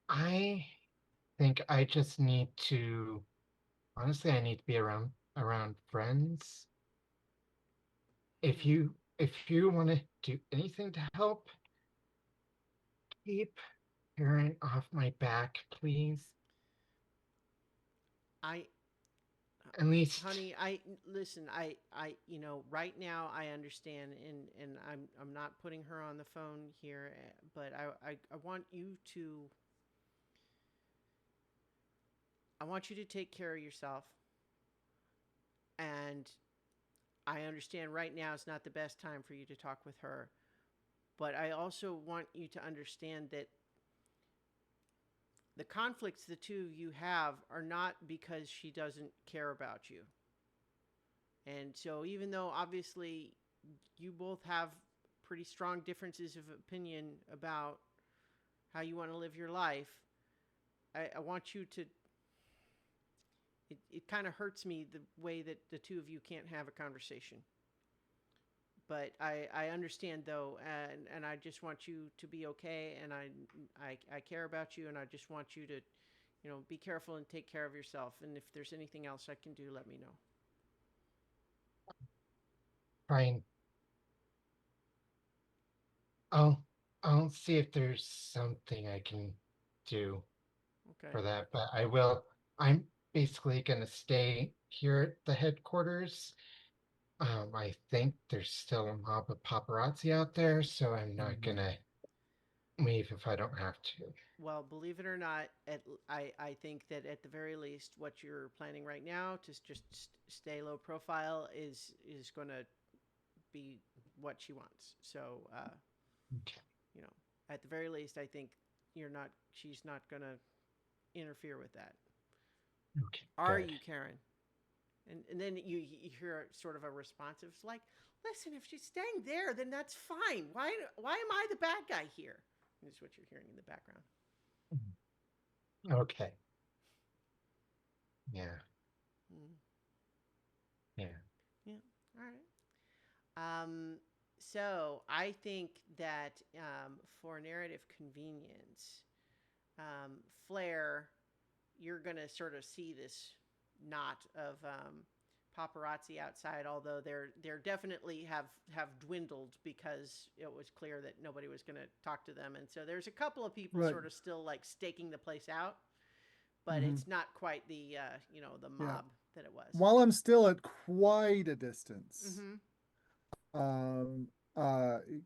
I think I just need to honestly I need to be around friends. Hmm. If you want to do anything to help, keep Karen off my back, please. I At least honey, I listen. Right now I understand, and I'm not putting her on the phone here, but I want you to. I want you to take care of yourself, and I understand right now is not the best time for you to talk with her, But I also want you to understand that the conflicts the two of you have are not because she doesn't care about you. And so, even though obviously you both have pretty strong differences of opinion about how you want to live your life, I want you to. It kind of hurts me the way that the two of you can't have a conversation. But I understand though, and I just want you to be okay, and I care about you, and I just want you to, be careful and take care of yourself. And if there's anything else I can do, let me know. Fine. I'll see if there's something I can do for Okay. that, but I'm basically gonna stay here at the headquarters. I think there's still a mob of paparazzi out there, so I'm not gonna leave if I don't have to. Well, believe it or not, I think that at the very least, what you're planning right now to just stay low profile is going to be what she wants. So, Okay. at the very least, I think she's not going to interfere with that. Okay. Are good. you, Karen? And then you hear sort of a responsive, like, listen, if she's staying there, then that's fine. Why am I the bad guy here? Is what you're hearing in the background. Okay. Yeah. Mm. Yeah. Yeah. All right. So I think that for narrative convenience, Flair, you're going to sort of see this knot of paparazzi outside, although they're definitely have dwindled because it was clear that nobody was going to talk to them, and so there's a couple of people Right. sort of still like staking the place out, but it's not quite the the mob that it was. While I'm still at quite a distance, Mm-hmm.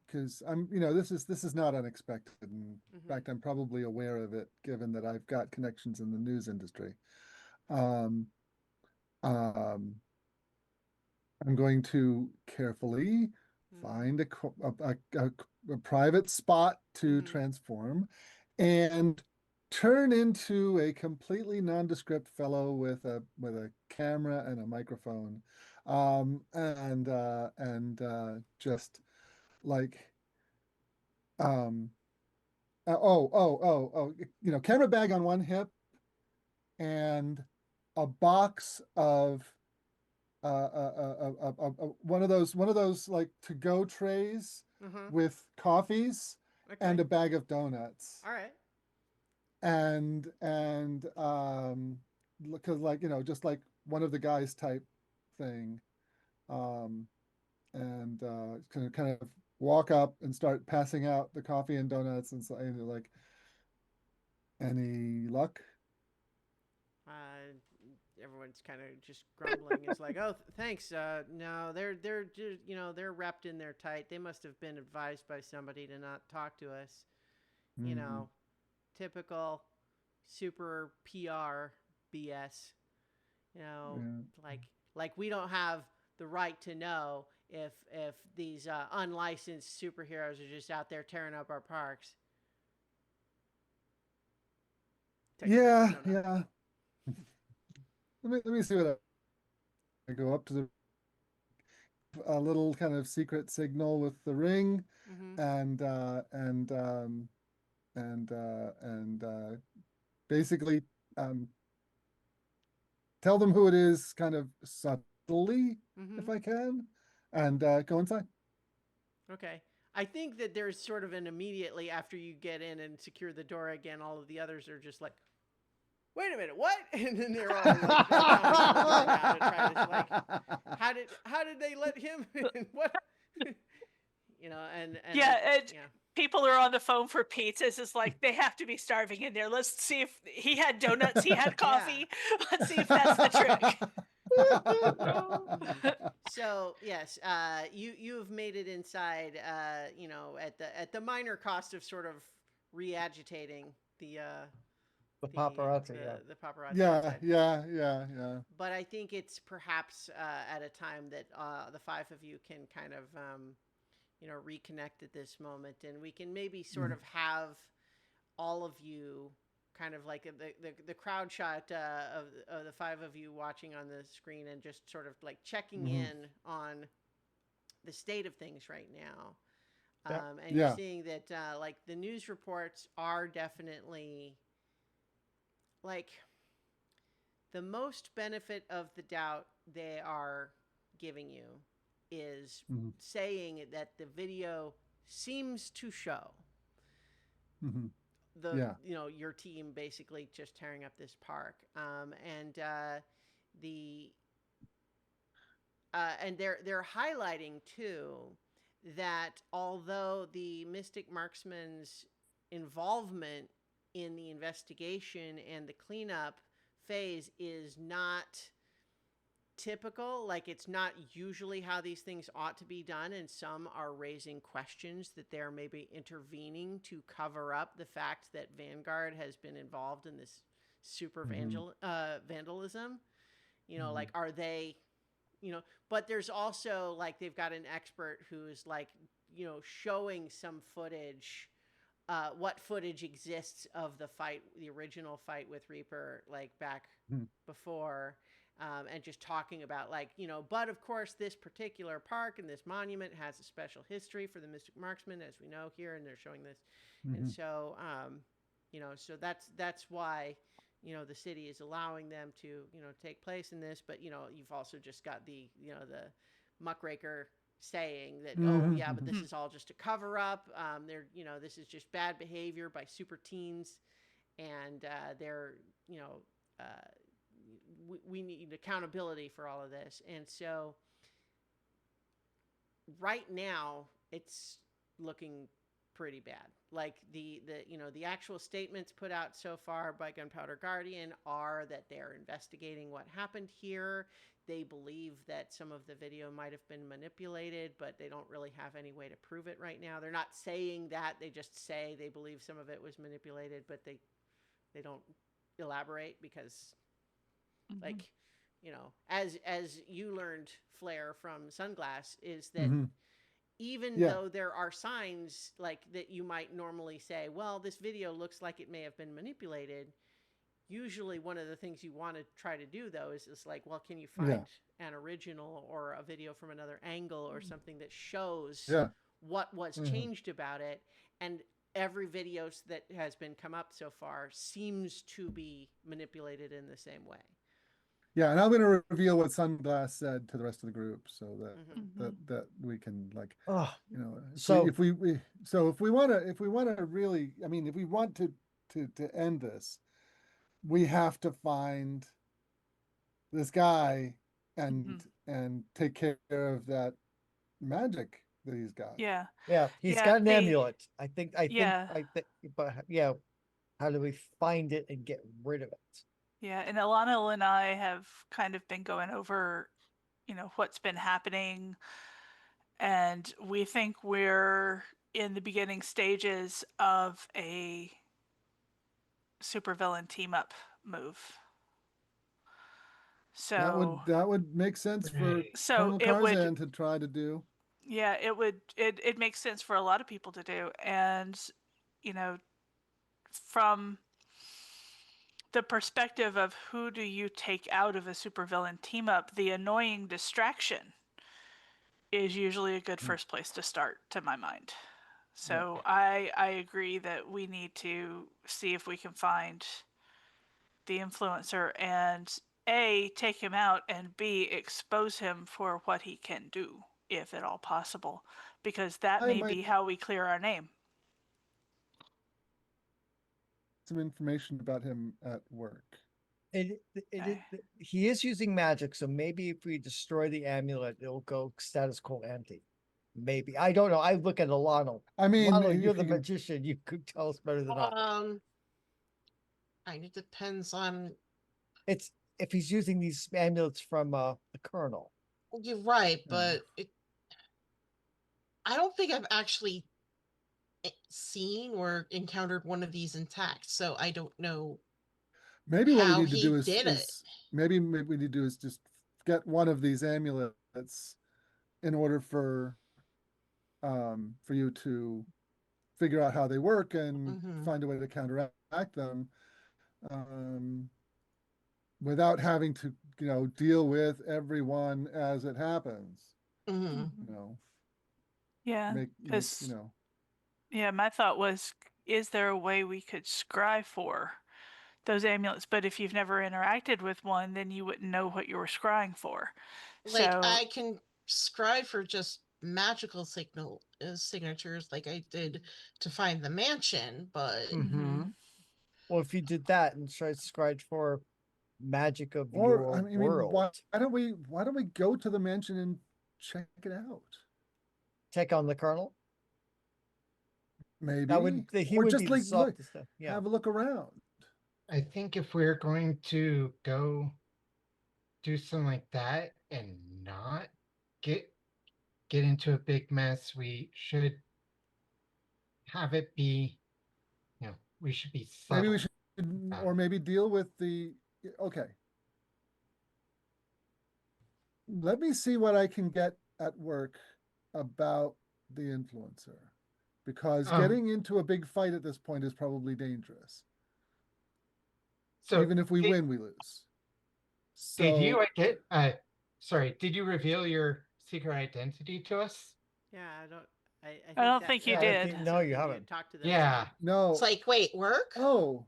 because this is not unexpected. In fact, I'm probably aware of it, given that I've got connections in the news industry. Um, um, I'm going to carefully find a private spot to transform and turn into a completely nondescript fellow with a camera and a microphone, and just like um camera bag on one hip, and a box of one of those like to-go trays Mm-hmm. with coffees Okay. and a bag of donuts. All right. And because just like one of the guys type thing, and kind of walk up and start passing out the coffee and donuts, and like, any luck? Everyone's kind of just grumbling. It's like, oh, thanks. No, they're just, they're wrapped in there tight. They must have been advised by somebody to not talk to us. Typical super PR BS. Like we don't have the right to know if these unlicensed superheroes are just out there tearing up our parks. Yeah. Let me see what I go up to a little kind of secret signal with the ring, Mm-hmm. and basically tell them who it is, kind of subtly, if I can, and go inside. Okay. I think that there's sort of an immediately after you get in and secure the door again, all of the others are just like, wait a minute, what? And then they're all like around to try to like, how did they let him in? What? And people are on the phone for pizzas. It's like they have to be starving in there. Let's see if he had donuts, he had coffee. Let's see if that's the trick. So yes, you have made it inside. At the minor cost of sort of re-agitating the paparazzi. The paparazzi. Yeah. But I think it's perhaps at a time that the five of you can kind of reconnect at this moment, and we can maybe sort of have all of you kind of like the crowd shot of the five of you watching on the screen, and just sort of like checking in on the state of things right now. And you're seeing that like the news reports are definitely like the most benefit of the doubt they are giving you is saying that the video seems to show the your team basically just tearing up this park, and they're highlighting too that although the Mystic Marksman's involvement in the investigation and the cleanup phase is not typical, like it's not usually how these things ought to be done, and some are raising questions that they're maybe intervening to cover up the fact that Vanguard has been involved in this super vandalism. Like, are they, but there's also like they've got an expert who's like, showing some footage, what footage exists of the fight, the original fight with Reaper, like back before, and just talking about like, but of course this particular park and this monument has a special history for the Mystic Marksman, as we know here, and they're showing this. And so, so that's why, the city is allowing them to, take place in this. But, you've also just got the, the muckraker saying that, oh yeah, but this is all just a cover up. They're, this is just bad behavior by super teens, and they're, we need accountability for all of this. And so right now it's looking pretty bad. Like the actual statements put out so far by Gunpowder Guardian are that they're investigating what happened here. They believe that some of the video might have been manipulated, but they don't really have any way to prove it right now. They're not saying that, they just say they believe some of it was manipulated, but they don't elaborate because like, as you learned, Flair, from Sunglass, is that even though there are signs like that you might normally say, well, this video looks like it may have been manipulated, usually one of the things you want to try to do though is like, well, can you find an original or a video from another angle or something that shows what was changed about it? And every video that has been come up so far seems to be manipulated in the same way. Yeah, and I'm going to reveal what Sunglass said to the rest of the group, so that we can like, if we want to really, I mean, if we want to end this, we have to find this guy and take care of that magic that he's got. Yeah. He's got an amulet. I think, but how do we find it and get rid of it? Yeah, and Alana and I have kind of been going over, what's been happening, and we think we're in the beginning stages of a supervillain team up move. So that would make sense for Colonel Tarzan to try to do. Yeah, it makes sense for a lot of people to do, and from the perspective of who do you take out of a supervillain team up, the annoying distraction is usually a good first place to start, to my mind. So I agree that we need to see if we can find the influencer and A, take him out, and B, expose him for what he can do, if at all possible, because that may be how we clear our name. Some information about him at work. He is using magic, so maybe if we destroy the amulet, it'll go status quo ante. Maybe. I don't know. I look at Alana. I mean, Alana, you're the magician. You could tell us better than I. It depends on. It's if he's using these amulets from the Colonel. You're right, but I don't think I've actually seen or encountered one of these intact, so I don't know. Maybe what we need to do is maybe what we need to do is just get one of these amulets in order for for you to figure out how they work and Mhm. find a way to counteract them, without having to, deal with everyone as it happens. Mhm. You know, Yeah, make because yeah, my thought was, is there a way we could scry for those amulets? But if you've never interacted with one, then you wouldn't know what you were scrying for. Like So I can scribe for just magical signatures like I did to find the mansion, but Mhm. Well, if you did that and tried to scratch for magic of or your I mean, world, why don't we go to the mansion and check it out? take on the colonel. Maybe, That would he or would be just the like look, softest stuff. Yeah. have a look around. I think if we're going to go do something like that and not get get into a big mess, we should have it be, we should be Maybe we subtle. should, about or it. maybe deal with the. Okay, let me see what I can get at work about the influencer, because Um, getting into a big fight at this point is probably dangerous. so Even if we did, win, we lose. did you So sorry, did you reveal your secret identity to us? Yeah, I I think don't that think you I that don't did. think is no, you something haven't. talk to them Yeah. about. no. it's like, wait, work? Oh,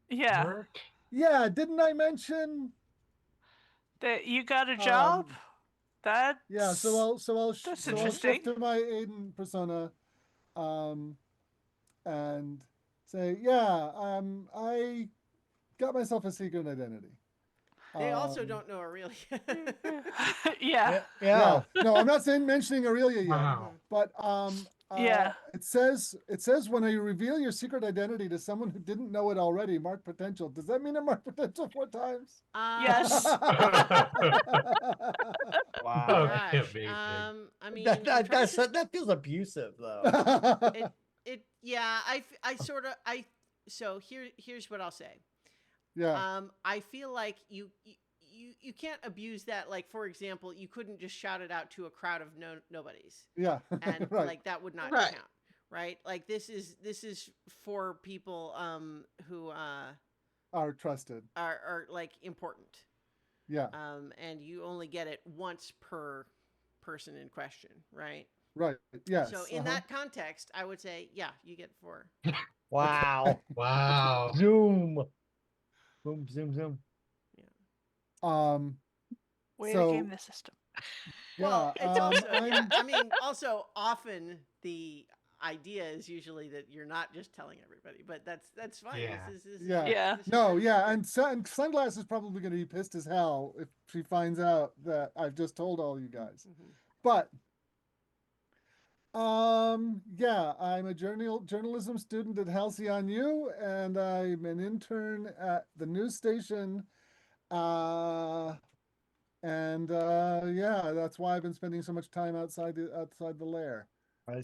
Yeah, Work? yeah. Didn't I mention? that you got a job. Um, That's yeah. that's So I'll interesting. shift to my Aiden persona, um, and say, yeah, I got myself a secret identity. They also Um, don't know Aurelia. Yeah, Yeah. yeah. No, I'm not mentioning Aurelia yet, Wow. but yeah. it says when you reveal your secret identity to someone who didn't know it already, mark potential. Does that mean I mark potential 4 times? Yes. Wow. Gosh. Amazing. I mean, That I'm that trying that's to. that feels abusive though. Yeah. I sort of. So here's what I'll say. Yeah, I feel like you can't abuse that. Like, for example, you couldn't just shout it out to a crowd of nobodies, yeah, and right. like that would not Right. count, right? Like this is for people who Are trusted. are like important, Yeah, and you only get it once per person in question, right? right. So Yes. in that context, I would say, yeah, you get 4. Wow. Wow. Zoom. Boom. Zoom. Zoom. Um. Way to game So the system. Well, yeah. it's also yeah. I'm. I mean, also often the idea is usually that you're not just telling everybody, but that's fine. Yeah. This Yeah. Yeah. this is No. your Yeah. secret. And Sunglass is probably going to be pissed as hell if she finds out that I've just told all you guys. Mhm. But yeah, I'm a journalism student at Halcyon U, and I'm an intern at the news station. Uh, and yeah, that's why I've been spending so much time outside the lair. Okay,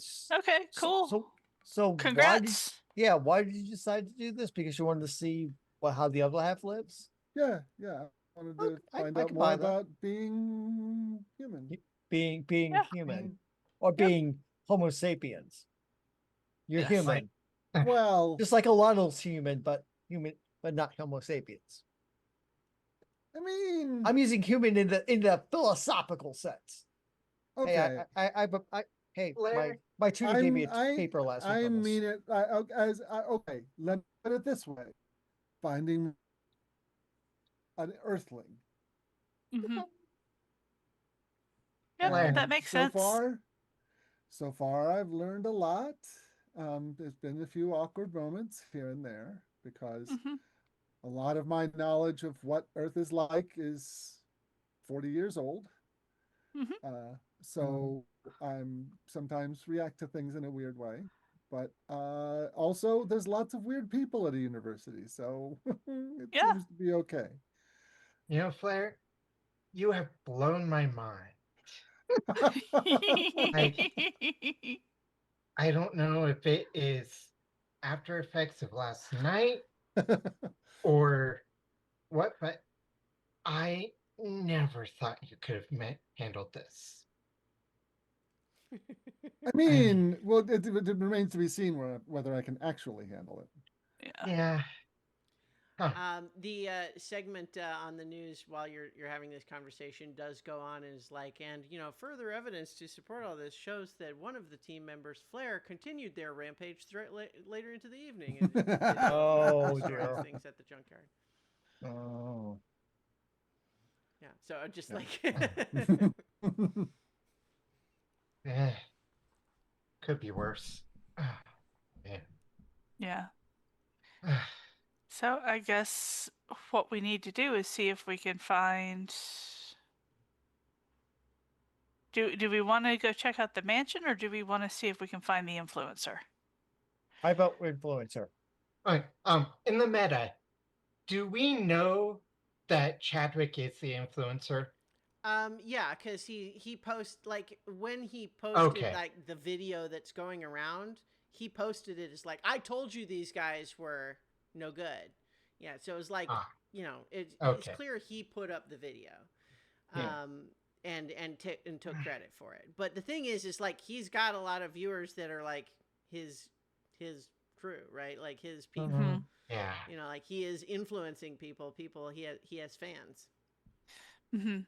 So, cool. so Congrats. why did you decide to do this? Because you wanted to see how the other half lives? Yeah, yeah. I wanted to find I out can more buy that. about being human. Being Yeah. human or Yep. being Homo sapiens. You're Yes. human. Well, Just like Alano's human, but not Homo sapiens. I mean, I'm using human in the philosophical sense. okay. Hey, Larry, my tutor gave me a paper last week I on this. mean it. Okay. Let me put it this way: finding an Earthling. Mm-hmm. Yeah, Yep, that makes sense. So far, I've learned a lot. There's been a few awkward moments here and there because Mm-hmm. a lot of my knowledge of what Earth is like is 40 years old. Mm-hmm. So I'm sometimes react to things in a weird way. But also, there's lots of weird people at a university, so it Yeah. seems to be okay. Flair, you have blown my mind. I don't know if it is after effects of last night or what, but I never thought you could have handled this. I mean, well, it remains to be seen whether I can actually handle it. Yeah. Yeah. Huh. The segment on the news while you're having this conversation does go on and is like, and further evidence to support all this shows that one of the team members, Flair, continued their rampage later into the evening and Oh, destroying dear. things at the junkyard. Oh. Yeah, so just Yeah. like Eh, could be worse. Ah, man. Yeah. Ah, So I guess what we need to do is see if we can find. Do we want to go check out the mansion, or do we want to see if we can find the influencer? I vote influencer. Alright, in the meta, do we know that Chadwick is the influencer? yeah, because he post like when he posted Okay. like the video that's going around, he posted it as like, I told you these guys were no good. Yeah, so it was like Ah, it's okay. clear he put up the video, Yeah. and took credit for it. But the thing is like he's got a lot of viewers that are like his crew, right? Like his people. Mm-hmm. Yeah. Like he is influencing people. He has fans. Mm-hmm.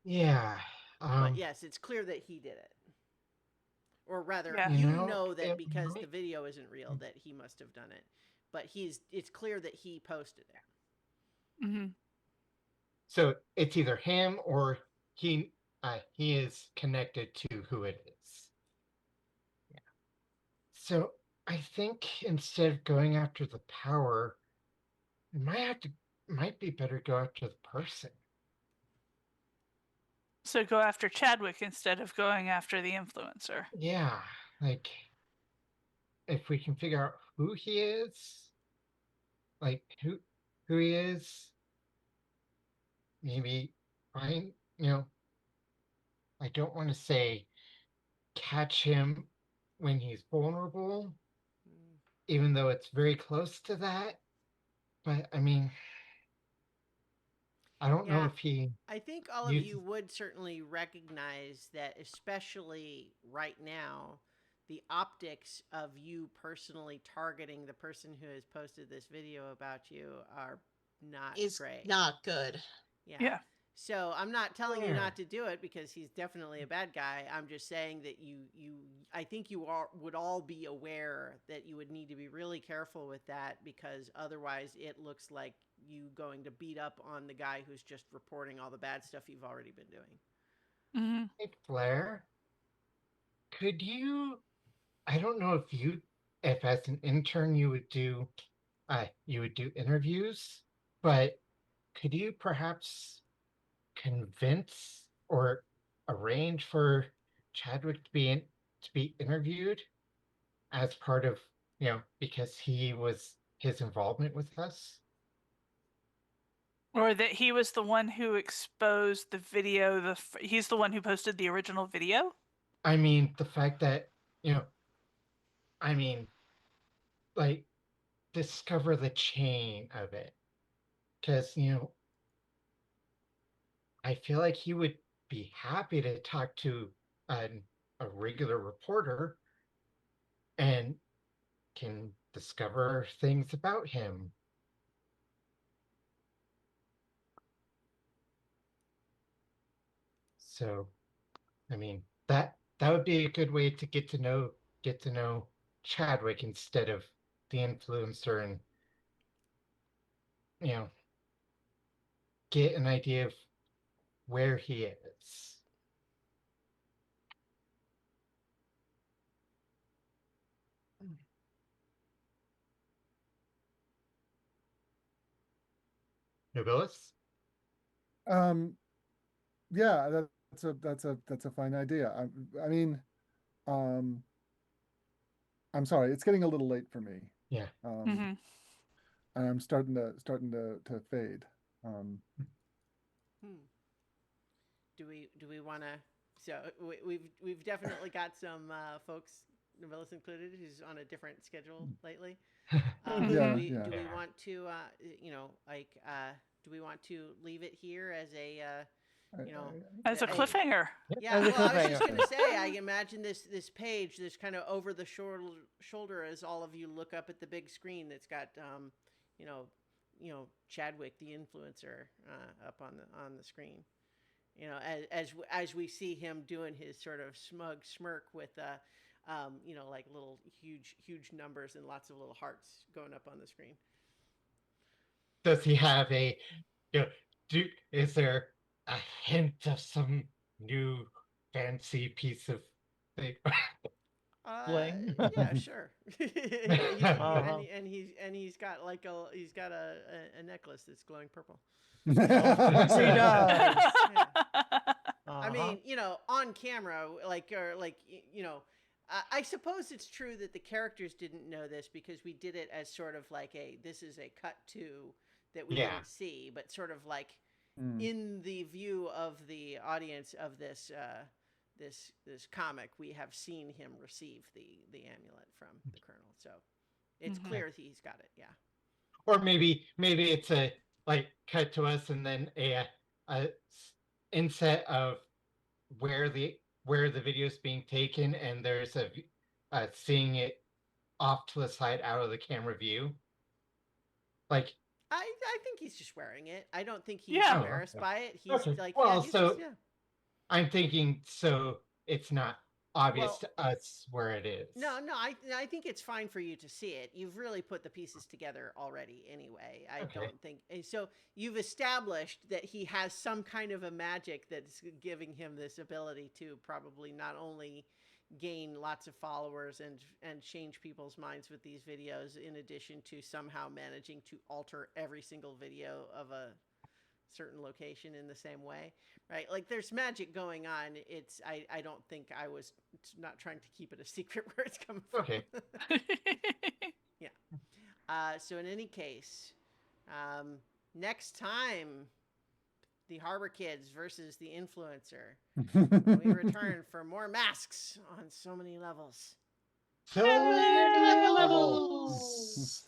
Yeah. But yes, it's clear that he did it. Or rather, Yeah. you know that it because the might- video isn't real that he must have done it. But it's clear that he posted it. Mm-hmm. So it's either him or he is connected to who it is. Yeah. So I think instead of going after the power, we might be better go after the person. So go after Chadwick instead of going after the influencer. Yeah, like if we can figure out who he is, like who he is, maybe find, I don't want to say catch him when he's vulnerable, Mm. even though it's very close to that. But I mean, I don't know Yeah. if he I think all of you would certainly recognize that, especially right now, the optics of you personally targeting the person who has posted this video about you are not Is great. not good. Yeah. So I'm not telling you Yeah. not to do it because he's definitely a bad guy. I'm just saying that I think you would all be aware that you would need to be really careful with that, because otherwise it looks like you going to beat up on the guy who's just reporting all the bad stuff you've already been doing. Mm-hmm. Hey, Flair, could you? I don't know if as an intern you would do interviews, but could you perhaps convince or arrange for Chadwick to be interviewed as part of because his involvement with us? Or that he was the one who exposed the video. He's the one who posted the original video. I mean, the fact that I mean, like discover the chain of it, because I feel like he would be happy to talk to a regular reporter and can discover things about him. So, I mean, that would be a good way to get to know Chadwick instead of the influencer, and you know get an idea of where he is. Nobilis? Yeah, that's a fine idea. I mean, um, I'm sorry, it's getting a little late for me. Yeah. Mm-hmm. And I'm starting to fade. Hmm. Do we want to? So we've definitely got some folks, Novellis included, who's on a different schedule lately. Yeah, do we yeah. do we Yeah. want to do we want to leave it here as a You know, As a hey, cliffhanger. yeah, As a well, I was just cliffhanger. gonna say, I imagine this page, this kind of over the shoulder, as all of you look up at the big screen that's got, you know, Chadwick, the influencer, up on the screen. You know, as we see him doing his sort of smug smirk with, you know, like little huge numbers and lots of little hearts going up on the screen. Does he have a, is there a hint of some new fancy piece of thing? Bling. Yeah, sure. Uh-huh. And he's got like a necklace that's glowing purple. Of course he does. Yeah. Uh-huh. I mean, you know, on camera, you know, I suppose it's true that the characters didn't know this because we did it as sort of like this is a cut to that we Yeah. didn't see, but sort of like Mm. in the view of the audience of this this comic, we have seen him receive the amulet from the Colonel, so it's clear he's got it. Yeah. Or maybe it's a like cut to us and then a inset of where the video is being taken, and there's a seeing it off to the side out of the camera view. Like, I think he's just wearing it. I don't think he's Yeah. embarrassed by it. He's Okay. like, Well, yeah, he's so- just, yeah. I'm thinking so it's not obvious Well- to us where it is. No, I think it's fine for you to see it. You've really put the pieces together already anyway. I Okay. don't think so. You've established that he has some kind of a magic that's giving him this ability to probably not only gain lots of followers and change people's minds with these videos, in addition to somehow managing to alter every single video of a certain location in the same way, right? Like there's magic going on. I don't think I was not trying to keep it a secret where it's coming from. Okay. So in any case, next time, the Harbor Kids versus the Influencer, we return for more masks on so many levels. So many levels.